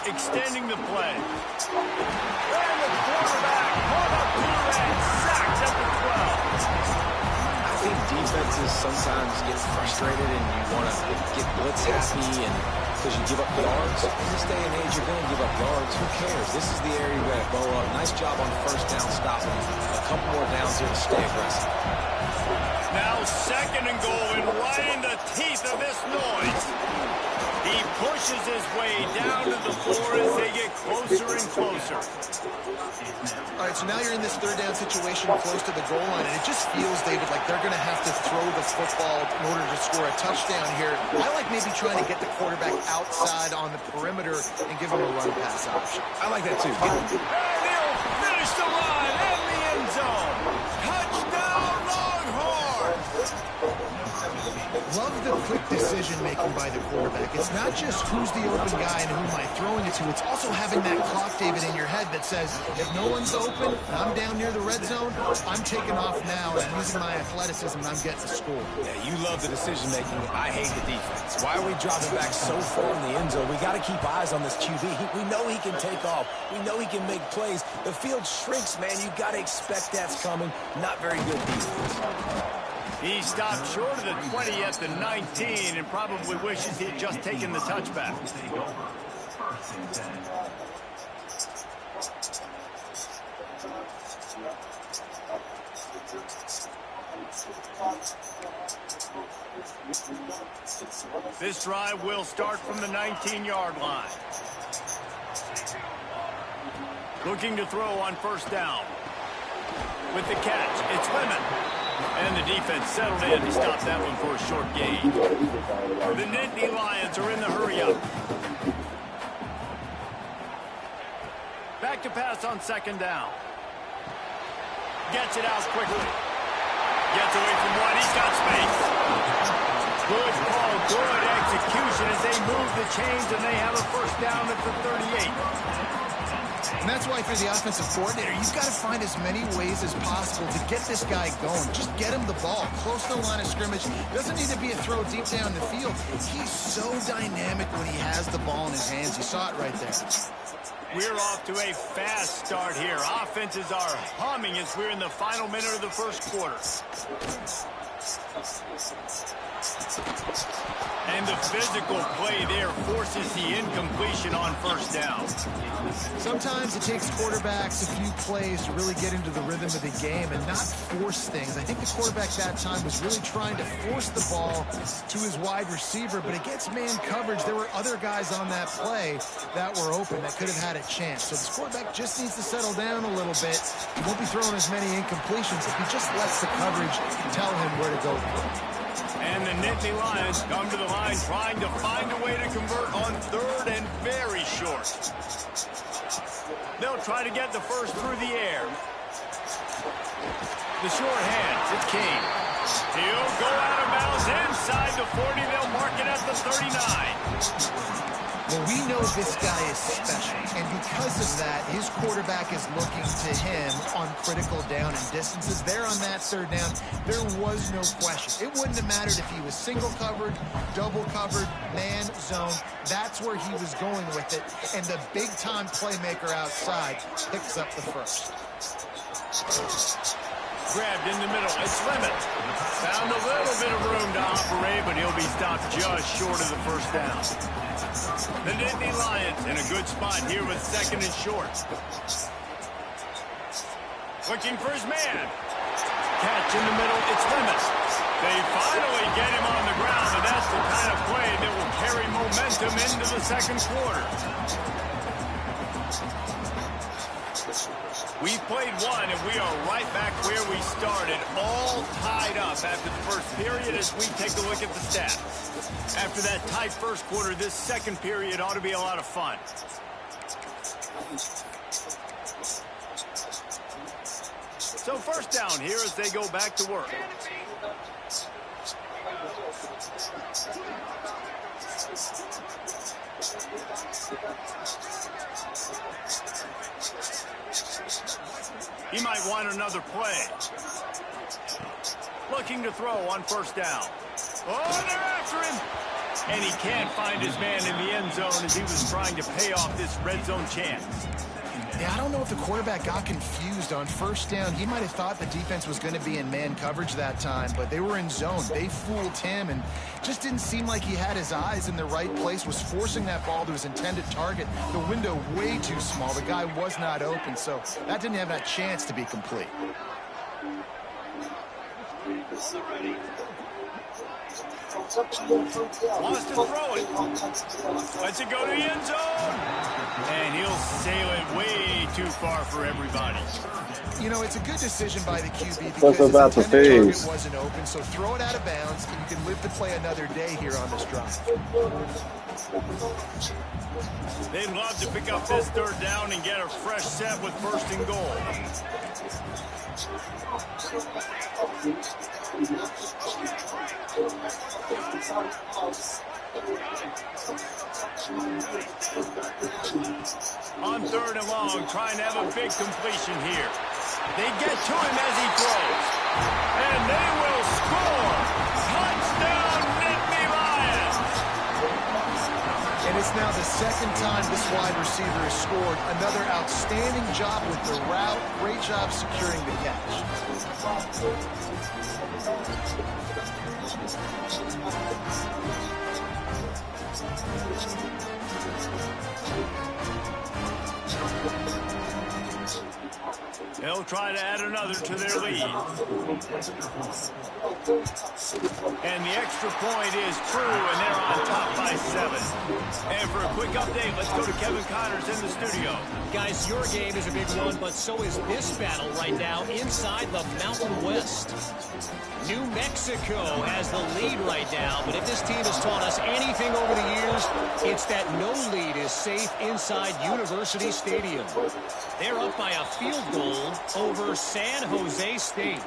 Extending the play. And the quarterback caught up to and sacked at the 12. I think defenses sometimes get frustrated and you want to get blitz happy and because you give up yards. In this day and age, you're going to give up yards. Who cares? This is the area you got to bow up. Nice job on the first down stopping. A couple more downs here to stay aggressive. Now 2nd and goal and right in the teeth of this noise. He pushes his way down to the floor as they get closer and closer. All right, so now you're in this 3rd down situation close to the goal line, and it just feels, David, like they're going to have to throw the football in order to score a touchdown here. I like maybe trying to get the quarterback outside on the perimeter and give him a run-pass option. I like that, too. And he'll finish the line in the end zone. Touchdown, Longhorns! Love the quick decision-making by the quarterback. It's not just who's the open guy and who am I throwing it to. It's also having that clock, David, in your head that says, if no one's open and I'm down near the red zone, I'm taking off now and using my athleticism and I'm getting the score. Yeah, you love the decision-making. I hate the defense. Why are we dropping back so far in the end zone? We got to keep eyes on this QB. We know he can take off. We know he can make plays. The field shrinks, man. You got to expect that's coming. Not very good defense. He stopped short of the 20 at the 19 and probably wishes he had just taken the touchback. This drive will start from the 19-yard line. Looking to throw on 1st down. With the catch, it's Lemon. And the defense settled in to stop that one for a short gain. The Nittany Lions are in the hurry-up. Back to pass on 2nd down. Gets it out quickly. Gets away from one. He's got space. Good call, good execution as they move the chains and they have a 1st down at the 38. And that's why for the offensive coordinator, you've got to find as many ways as possible to get this guy going. Just get him the ball close to the line of scrimmage. Doesn't need to be a throw deep down the field. He's so dynamic when he has the ball in his hands. You saw it right there. We're off to a fast start here. Offenses are humming as we're in the final minute of the 1st quarter. And the physical play there forces the incompletion on 1st down. Sometimes it takes quarterbacks a few plays to really get into the rhythm of the game and not force things. I think the quarterback that time was really trying to force the ball to his wide receiver, but against man coverage, there were other guys on that play that were open that could have had a chance. So this quarterback just needs to settle down a little bit. He won't be throwing as many incompletions if he just lets the coverage tell him where to go. And the Nittany Lions come to the line trying to find a way to convert on 3rd and very short. They'll try to get the first through the air. The short hands, it's King. He'll go out of bounds inside the 40. They'll mark it at the 39. Well, we know this guy is special, and because of that, his quarterback is looking to him on critical down and distances. There on that 3rd down, there was no question. It wouldn't have mattered if he was single covered, double covered, man, zone. That's where he was going with it, and the big-time playmaker outside picks up the first. Grabbed in the middle, it's Lemon. Found a little bit of room to operate, but he'll be stopped just short of the 1st down. The Nittany Lions in a good spot here with 2nd and short. Looking for his man. catch in the middle. It's Lemon. They finally get him on the ground, and that's the kind of play that will carry momentum into the second quarter. We've played one, and we are right back where we started, all tied up after the first period as we take a look at the stats. After that tight first quarter, this second period ought to be a lot of fun. So first down here as they go back to work. He might want another play. Looking to throw on first down. Oh, they're after him. And he can't find his man in the end zone as he was trying to pay off this red zone chance. Yeah, I don't know if the quarterback got confused on first down. He might have thought the defense was going to be in man coverage that time, but they were in zone. They fooled him and just didn't seem like he had his eyes in the right place, was forcing that ball to his intended target. The window way too small. The guy was not open, so that didn't have that chance to be complete. Wants to throw it. Lets it go to the end zone. And he'll sail it way too far for everybody. You know, it's a good decision by the QB What's because about his the intended target phase? wasn't open, so throw it out of bounds, and you can live to play another day here on this drive. They'd love to pick up this third down and get a fresh set with first and goal. On third and long, trying to have a big completion here. They get to him as he throws. And they will score. Touchdown, Nittany Lions. And it's now the second time this wide receiver has scored. Another outstanding job with the route. Great job securing the catch. They'll try to add another to their lead. And the extra point is true, and they're on top by 7. And for a quick update, let's go to Kevin Connors in the studio. Guys, your game is a big one, but so is this battle right now inside the Mountain West. New Mexico has the lead right now, but if this team has taught us anything over the years, it's that no lead is safe inside University Stadium. They're up by a field goal over San Jose State.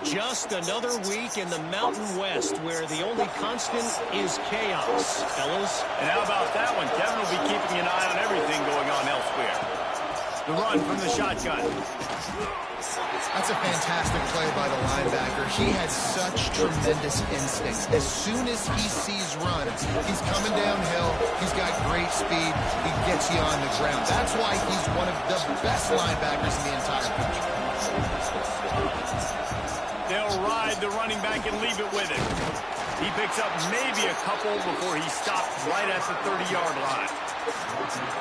Just another week in the Mountain West where the only constant is chaos, fellas. And how about that one? Kevin will be keeping an eye on everything going on elsewhere. The run from the shotgun. That's a fantastic play by the linebacker. He has such tremendous instincts. As soon as he sees run, he's coming downhill. He's got great speed. He gets you on the ground. That's why he's one of the best linebackers in the entire country. They'll ride the running back and leave it with him. He picks up maybe a couple before he stops right at the 30-yard line.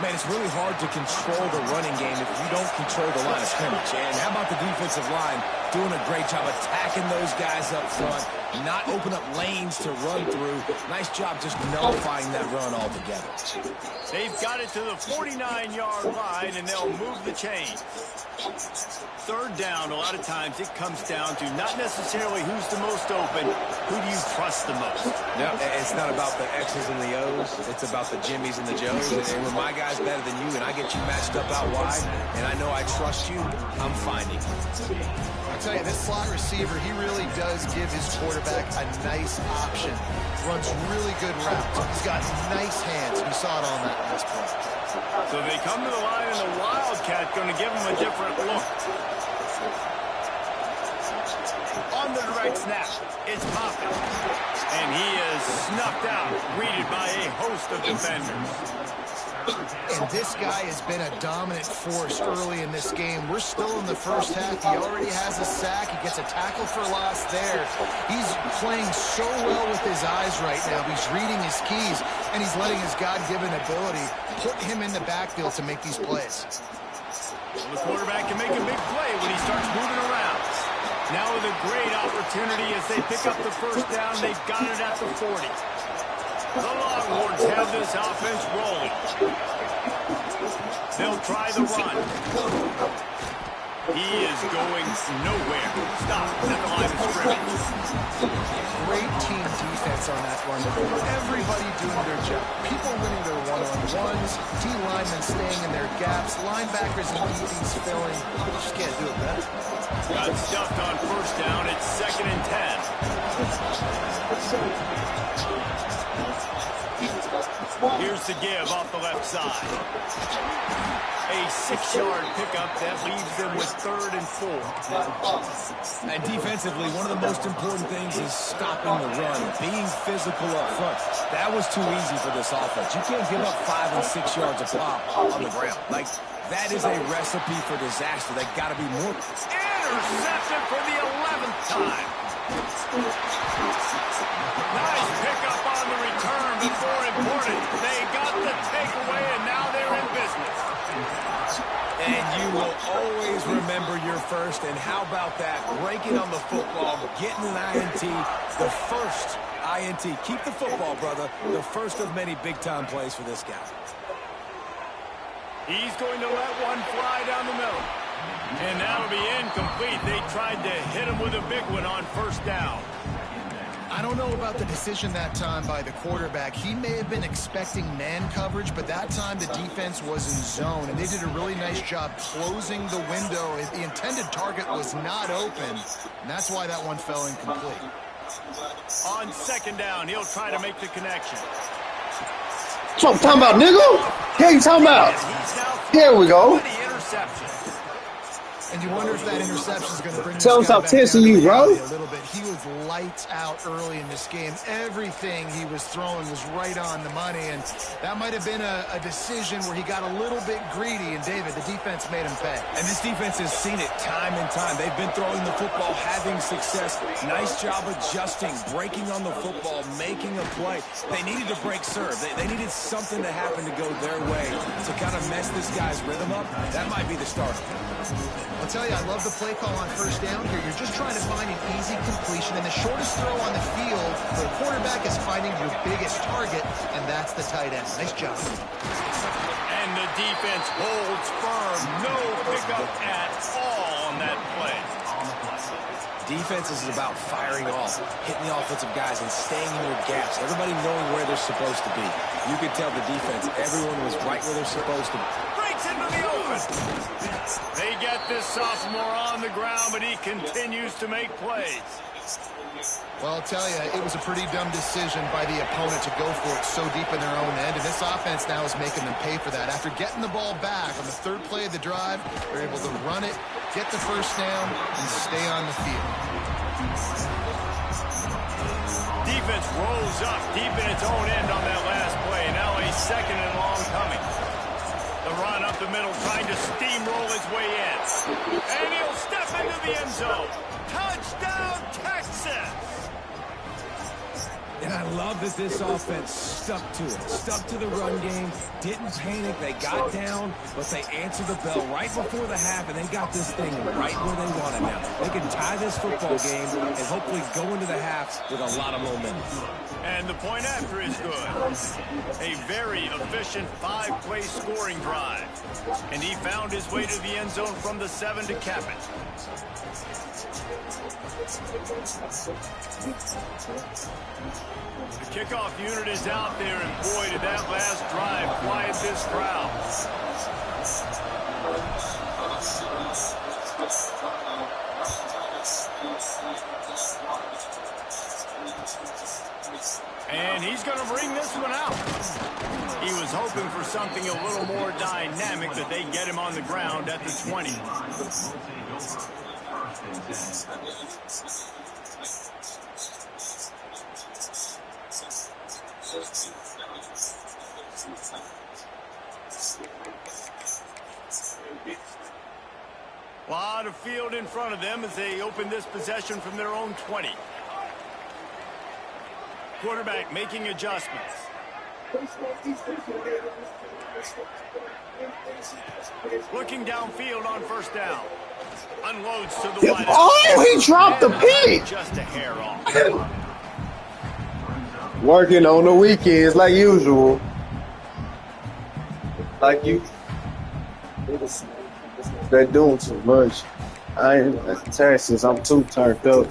Man, it's really hard to control the running game if you don't control the line of scrimmage. And how about the defensive line doing a great job attacking those guys up front, not open up lanes to run through. Nice job just nullifying that run altogether. They've got it to the 49-yard line, and they'll move the chains. Third down, a lot of times it comes down to not necessarily who's the most open, who do you trust the most? No, it's not about the X's and the O's. It's about the Jimmies and the Joes. And when my guy's better than you and I get you matched up out wide, and I know I trust you, I'm finding you. I tell you, this slot receiver, he really does give his quarterback a nice option. Runs really good routes. He's got nice hands. We saw it on that last play. So they come to the line, and the Wildcat going to give him a different look. On the direct snap, it's popping. And he is snuffed out, greeted by a host of defenders. And this guy has been a dominant force early in this game. We're still in the first half. He already has a sack. He gets a tackle for loss there. He's playing so well with his eyes right now. He's reading his keys, and he's letting his God-given ability put him in the backfield to make these plays. Well, the quarterback can make a big play when he starts moving around. Now with a great opportunity as they pick up the first down. They've got it at the 40. The Longhorns have this offense rolling. They'll try the run. He is going nowhere. Stop at the line of scrimmage. Great team defense on that one. Everybody doing their job. People winning their one-on-ones. D-linemen staying in their gaps. Linebackers and DBs filling. Just can't do it better. Got stuffed on first down. It's 2nd and 10. Here's the give off the left side. A 6-yard pickup that leaves them with 3rd and 4. And defensively, one of the most important things is stopping the run, being physical up front. That was too easy for this offense. You can't give up 5 and 6 yards a pop on the ground. Like, that is a recipe for disaster. They've got to be more. Intercepted for the 11th time. Nice pickup on the return, but more important, they got the takeaway, and now they're in business. And you will always remember your first. And how about that? Breaking on the football, getting an INT, the first INT. Keep the football, brother. The first of many big-time plays for this guy. He's going to let one fly down the middle. And that'll be incomplete. They tried to hit him with a big one on first down. I don't know about the decision that time by the quarterback. He may have been expecting man coverage, but that time the defense was in zone, and they did a really nice job closing the window. The intended target was not open, and that's why that one fell incomplete. On 2nd down, he'll try to make the connection. That's what I'm talking about, nigga. Yeah, you talking about? Here we go. The interception. And you wonder if that interception is going to bring this Tell him guy stop back down tensing to you, bro. reality a little bit. He was lights out early in this game. Everything he was throwing was right on the money, and that might have been a decision where he got a little bit greedy, and David, the defense made him pay. And this defense has seen it time and time. They've been throwing the football, having success. Nice job adjusting, breaking on the football, making a play. They needed to break serve. They needed something to happen to go their way to kind of mess this guy's rhythm up. That might be the start. I'll tell you, I love the play call on first down here. You're just trying to find an easy completion, and the shortest throw on the field for the quarterback is finding your biggest target, and that's the tight end. Nice job. And the defense holds firm. No pickup at all on that play. Defense is about firing off, hitting the offensive guys, and staying in your gaps. Everybody knowing where they're supposed to be. You could tell the defense, everyone was right where they're supposed to be. Breaks into the open. They get this sophomore on the ground, but he continues to make plays. Well, I'll tell you, it was a pretty dumb decision by the opponent to go for it so deep in their own end, and this offense now is making them pay for that. After getting the ball back on the 3rd play of the drive, they're able to run it, get the first down, and stay on the field. Defense rolls up deep in its own end on that last play. Now a 2nd and long coming. The run up the middle, trying to steamroll his way in. And he'll step into the end zone. Touchdown, Texas! And I love that this offense stuck to it, stuck to the run game, didn't panic. They got down, but they answered the bell right before the half, and they got this thing right where they want it now. They can tie this football game and hopefully go into the half with a lot of momentum. And the point after is good. A very efficient 5-play scoring drive. And he found his way to the end zone from the 7 to cap it. The kickoff unit is out there, and boy, did that last drive quiet this crowd. And he's going to bring this one out. He was hoping for something a little more dynamic, that they get him on the ground at the 20. A lot of field in front of them as they open this possession from their own 20. Quarterback making adjustments. Looking downfield on first down. Unloads to the wide. Oh, he dropped the pick. Just a hair off. Working on the weekends like usual. Like you. They're doing too much. I ain't Texas. I'm too turned up.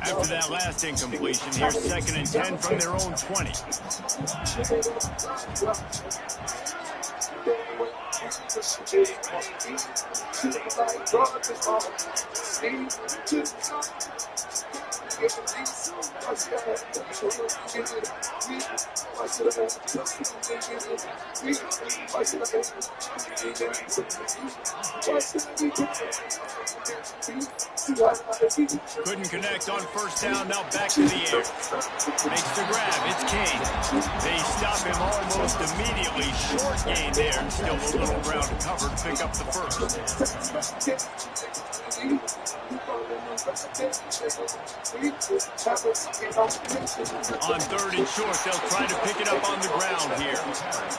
After that last incompletion, here's 2nd and 10 from their own 20. Couldn't connect on 1st down, now back to the air. Makes the grab, it's King. They stop him almost immediately. Short gain there, and still a little ground covered. Pick up the first. On 3rd and short, they'll try to pick it up on the ground here.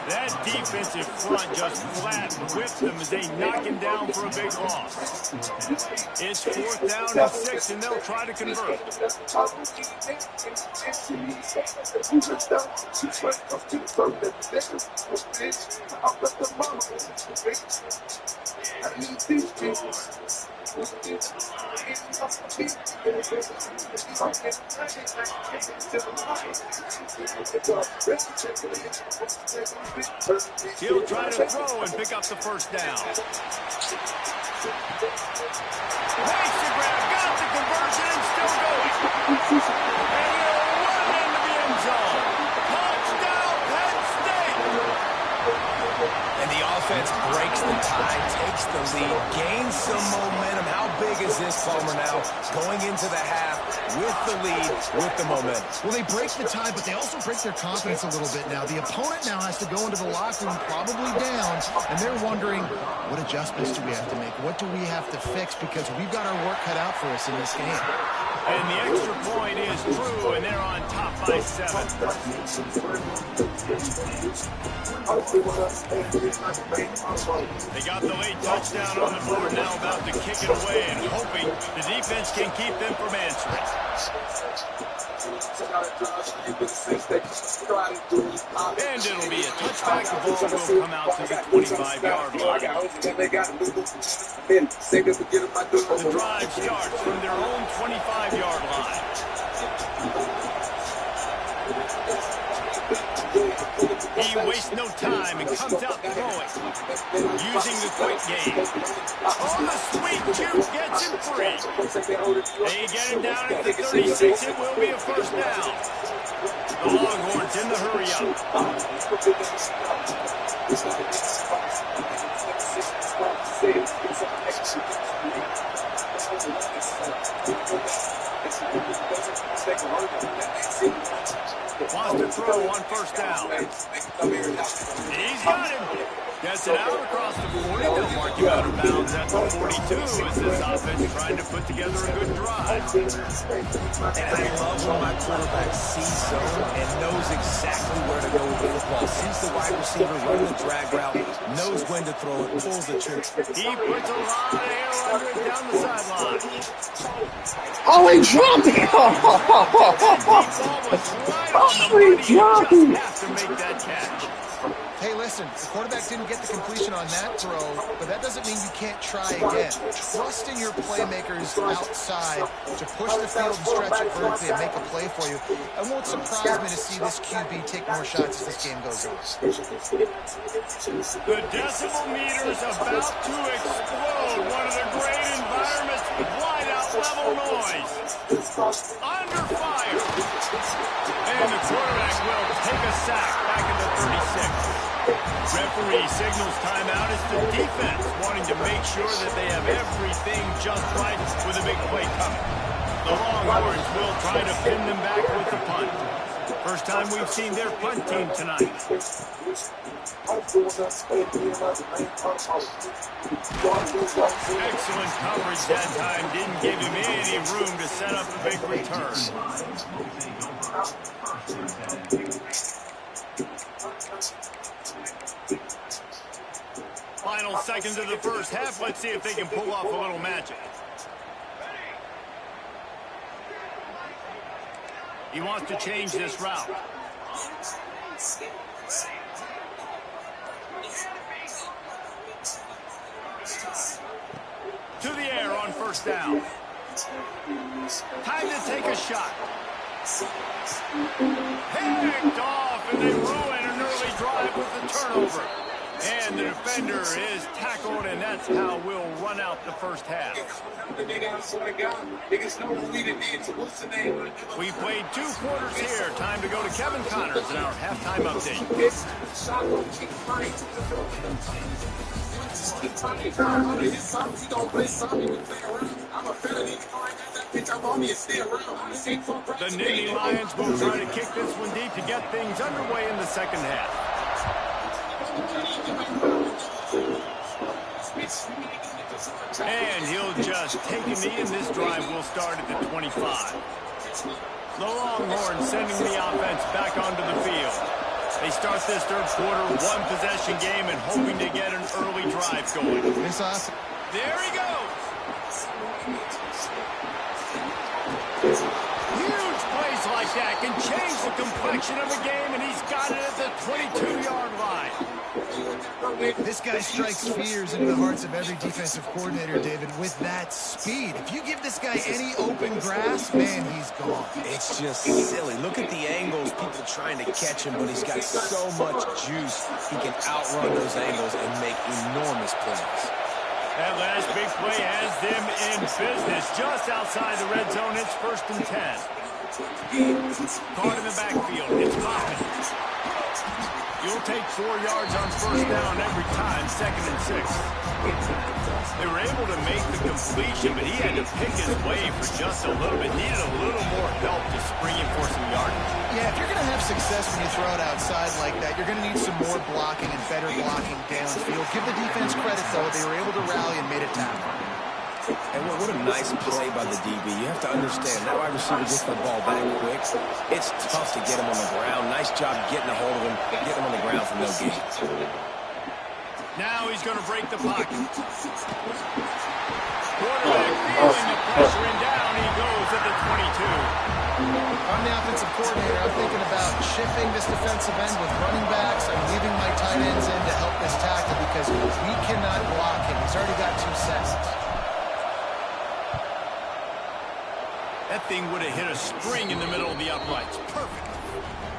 That defensive front just flat whipped them as they knock him down for a big loss. It's 4th down and 6, and they'll try to convert. He'll try to throw and pick up the 1st down. Makes the grab, got the conversion, and still going. And he'll run into the end zone. Touchdown, Penn State! And the offense breaks the tie, takes the lead, gains some momentum. How big is this, Palmer, now? Going into the half with the lead, with the momentum. Well, they break the tie, but they also break their confidence a little bit now. The opponent now has to go into the locker room probably down, and they're wondering, what adjustments do we have to make? What do we have to fix? Because we've got our work cut out for us in this game. And the extra point is true, and they're on top by 7. They got the late touchdown on the board, now about to kick it away and hoping the defense can keep them from answering. And it'll be a touchback. The ball will come out to the 25-yard line. The drive starts from their own 25-yard line. He wastes no time and comes out throwing, using the quick game. On the sweet juke, gets him free. They get him down at the 36. It will be a 1st down. The Longhorns in the hurry up. Wants to throw on 1st down. He's got him. Gets it out across the 40. They'll mark him out of bounds at the 42 as this offense trying to put together a good drive. And I love when my quarterback sees zone and knows exactly where to go with the football. Sees the wide receiver running the drag route, knows when to throw it, pulls the trigger. He puts a lot of air under it down the sideline. Oh, he dropped it! Oh, he dropped it! Have to make that catch. Hey, listen, the quarterback didn't get the completion on that throw, but that doesn't mean you can't try again. Trust in your playmakers outside to push the field and stretch it vertically and make a play for you. It won't surprise me to see this QB take more shots as this game goes on. The decibel meter's about to explode. One of the great environments, wide out level noise. Under fire. And the quarterback will take a sack back in the 36. Referee signals timeout as the defense wanting to make sure that they have everything just right with a big play coming. The Longhorns will try to pin them back with the punt. First time we've seen their punt team tonight. Excellent coverage that time. Didn't give him any room to set up a big return. Final seconds of the first half. Let's see if they can pull off a little magic. He wants to change this route. To the air on first down. Time to take a shot. Picked off, and they ruin an early drive with the turnover. And the defender is tackled, and that's how we'll run out the first half. We played 2 quarters here. Time to go to Kevin Connors in our halftime update. The Nittany Lions will try to kick this one deep to get things underway in the second half. And he'll just take a knee, and this drive will start at the 25. The Longhorns sending the offense back onto the field. They start this third quarter, 1-possession game, and hoping to get an early drive going. It's awesome. There he goes. Huge plays like that can change the complexion of a game, and he's got it at the 22-yard line. This guy strikes fears into the hearts of every defensive coordinator, David, with that speed. If you give this guy any open grass, man, he's gone. It's just silly. Look at the angles, people trying to catch him, but he's got so much juice. He can outrun those angles and make enormous plays. That last big play has them in business. Just outside the red zone, it's 1st and 10. Caught in the backfield. It's popping. You'll take 4 yards on first down every time, 2nd and 6. They were able to make the completion, but he had to pick his way for just a little bit. Needed a little more help to spring him for some yardage. Yeah, if you're going to have success when you throw it outside like that, you're going to need some more blocking and better blocking downfield. Give the defense credit, though. They were able to rally and made a tackle. And what a nice play by the DB. You have to understand, that wide receiver gets the ball that quick. It's tough to get him on the ground. Nice job getting a hold of him, getting him on the ground for no gain. Now he's going to break the pocket. Quarterback feeling the pressure, and down he goes at the 22. I'm the offensive coordinator. I'm thinking about shifting this defensive end with running backs. I'm leaving my tight ends in to help this tackle because we cannot block him. He's already got 2 sacks. That thing would have hit a spring in the middle of the uprights. Perfect.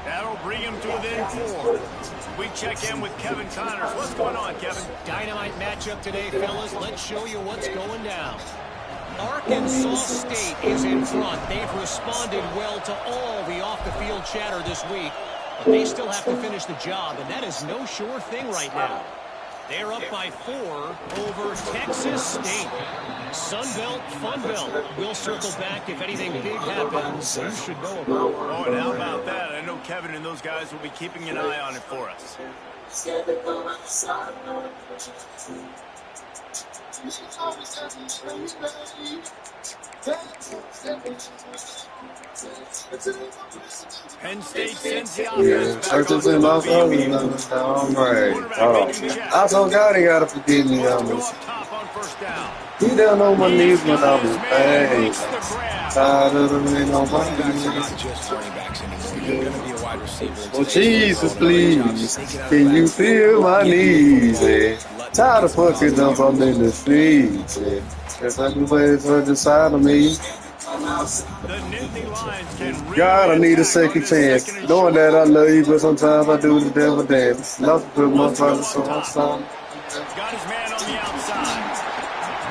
That'll bring him to within 4. We check in with Kevin Connors. What's going on, Kevin? Dynamite matchup today, fellas. Let's show you what's going down. Arkansas State is in front. They've responded well to all the off-the-field chatter this week, but they still have to finish the job, and that is no sure thing right now. They're up by 4 over Texas State. Sunbelt, Funbelt. We'll circle back if anything big happens. You should know about it. Oh, and how about that? I know Kevin and those guys will be keeping an eye on it for us. Penn State sends the offense back Churches in Los Angeles. All right. I told God he got to forgive me. He down on my knees when I was bad. Tired of the rain on my knees. Oh, Jesus, please. Can you feel my knees? Tired of fucking up, I'm in the streets. If I can play it on the side of me. God, I need a second chance. Knowing that I love you, but sometimes I do the devil dance. Love to put my father so I'm Got his man on the outside.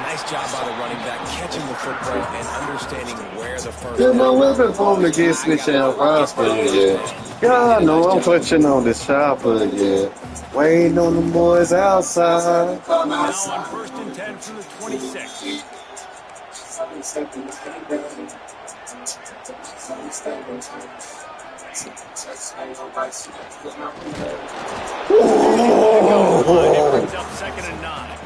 Nice job by the running back, catching the football and understanding where the first. There's no weapon formed against me shall prosper, yeah. God, no, I'm clutching on this chopper, yeah. Waiting on the boys outside. Now on 1st and 10 from the 26. Brings up 2nd and 9.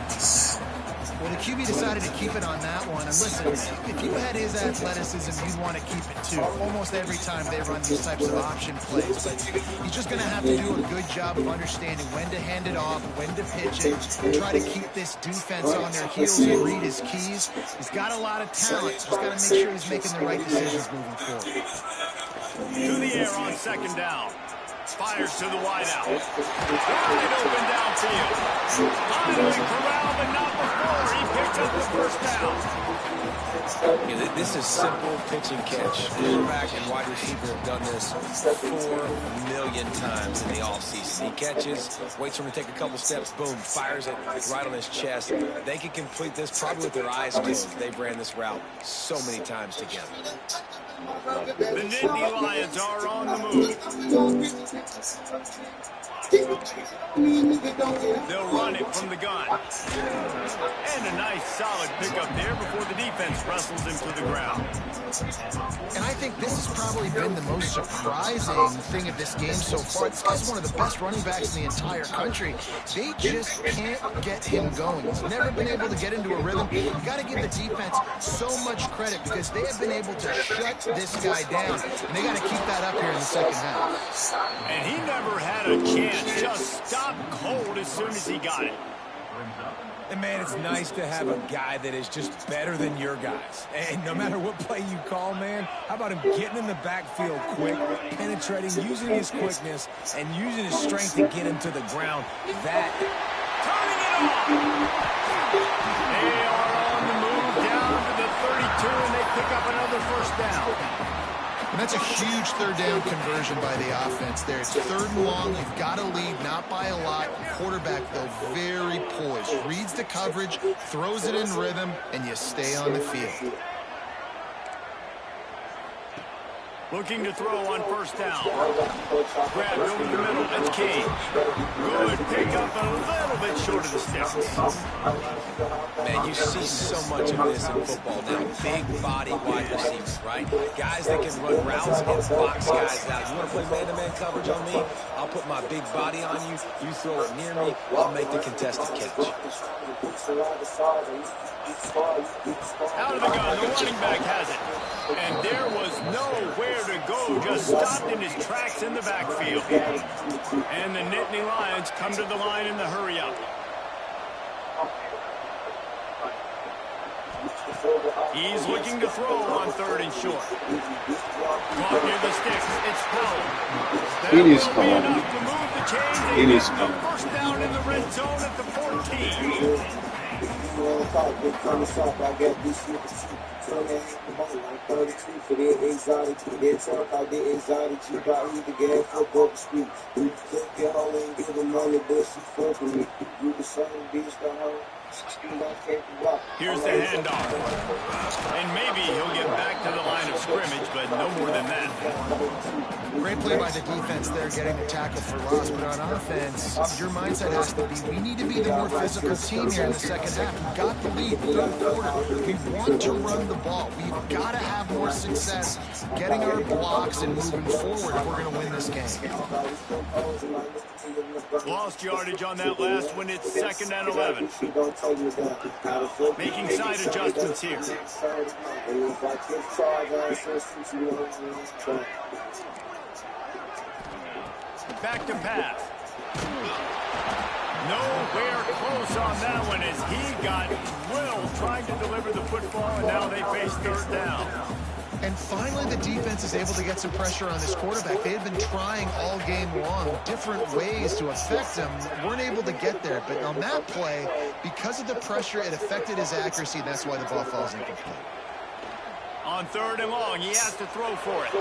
Well, the QB decided to keep it on that one. And listen, if you had his athleticism, you'd want to keep it too. Almost every time they run these types of option plays. But he's just going to have to do a good job of understanding when to hand it off, when to pitch it, and try to keep this defense on their heels and read his keys. He's got a lot of talent. Just got to make sure he's making the right decisions moving forward. To the air on second down. Fires to the wideout. Wide open downfield. Finally corralled, but not before. He picked up the first down. Yeah, this is simple pitch and catch. Quarterback and wide receiver have done this 4 million times in the offseason. He catches, waits for him to take a couple steps, boom, fires it right on his chest. They can complete this probably with their eyes closed. They've ran this route so many times together. The Nittany Lions are on the move. They'll run it from the gun. And a nice solid pickup there before the defense wrestles him to the ground. And I think this has probably been the most surprising thing of this game so far. This guy's one of the best running backs in the entire country. They just can't get him going. He's never been able to get into a rhythm. You got to give the defense so much credit because they have been able to shut this guy down. And they got to keep that up here in the second half. And he never had a chance. Just stopped cold as soon as he got it. And, man, it's nice to have a guy that is just better than your guys. And no matter what play you call, man, how about him getting in the backfield quick, penetrating, using his quickness, and using his strength to get him to the ground. That... Turning it on! They are on the move down to the 32, and they pick up another first down. And that's a huge third down conversion by the offense there. It's 3rd and long. You've got to lead, not by a lot. Quarterback, though, very poised. Reads the coverage, throws it in rhythm, and you stay on the field. Looking to throw on first down. Grabbed over the middle. That's Cage. Good pickup, a little bit short of the sticks. Man, you see so much of this in football now. Big body wide receivers, right? Guys that can run routes and box guys out. You want to play man-to-man coverage on me? I'll put my big body on you. You throw it near me, I'll make the contested catch. Out of the gun, the running back has it. And there was nowhere to go, just stopped in his tracks in the backfield. And the Nittany Lions come to the line in the hurry-up. He's looking to throw on 3rd and short. Caught near the sticks. It's Powell. That will be enough to move the chains and get the first down in the red zone at the 14. Here's the handoff. And maybe he'll get back to the line of scrimmage, but no more than that. Great play by the defense there, getting the tackle for loss. But on offense, your mindset has to be, we need to be the more physical team here in the second half. We've got the lead, 3rd quarter. We want to run the ball. We've got to have more success getting our blocks and moving forward if we're going to win this game. Lost yardage on that last one. It's 2nd and 11. Making side adjustments here. Back to pass. Nowhere close on that one as he got drilled trying to deliver the football, and now they face 3rd down. And finally, the defense is able to get some pressure on this quarterback. They had been trying all game long different ways to affect him. Weren't able to get there. But on that play, because of the pressure, it affected his accuracy, and that's why the ball falls incomplete. On 3rd and long, he has to throw for it.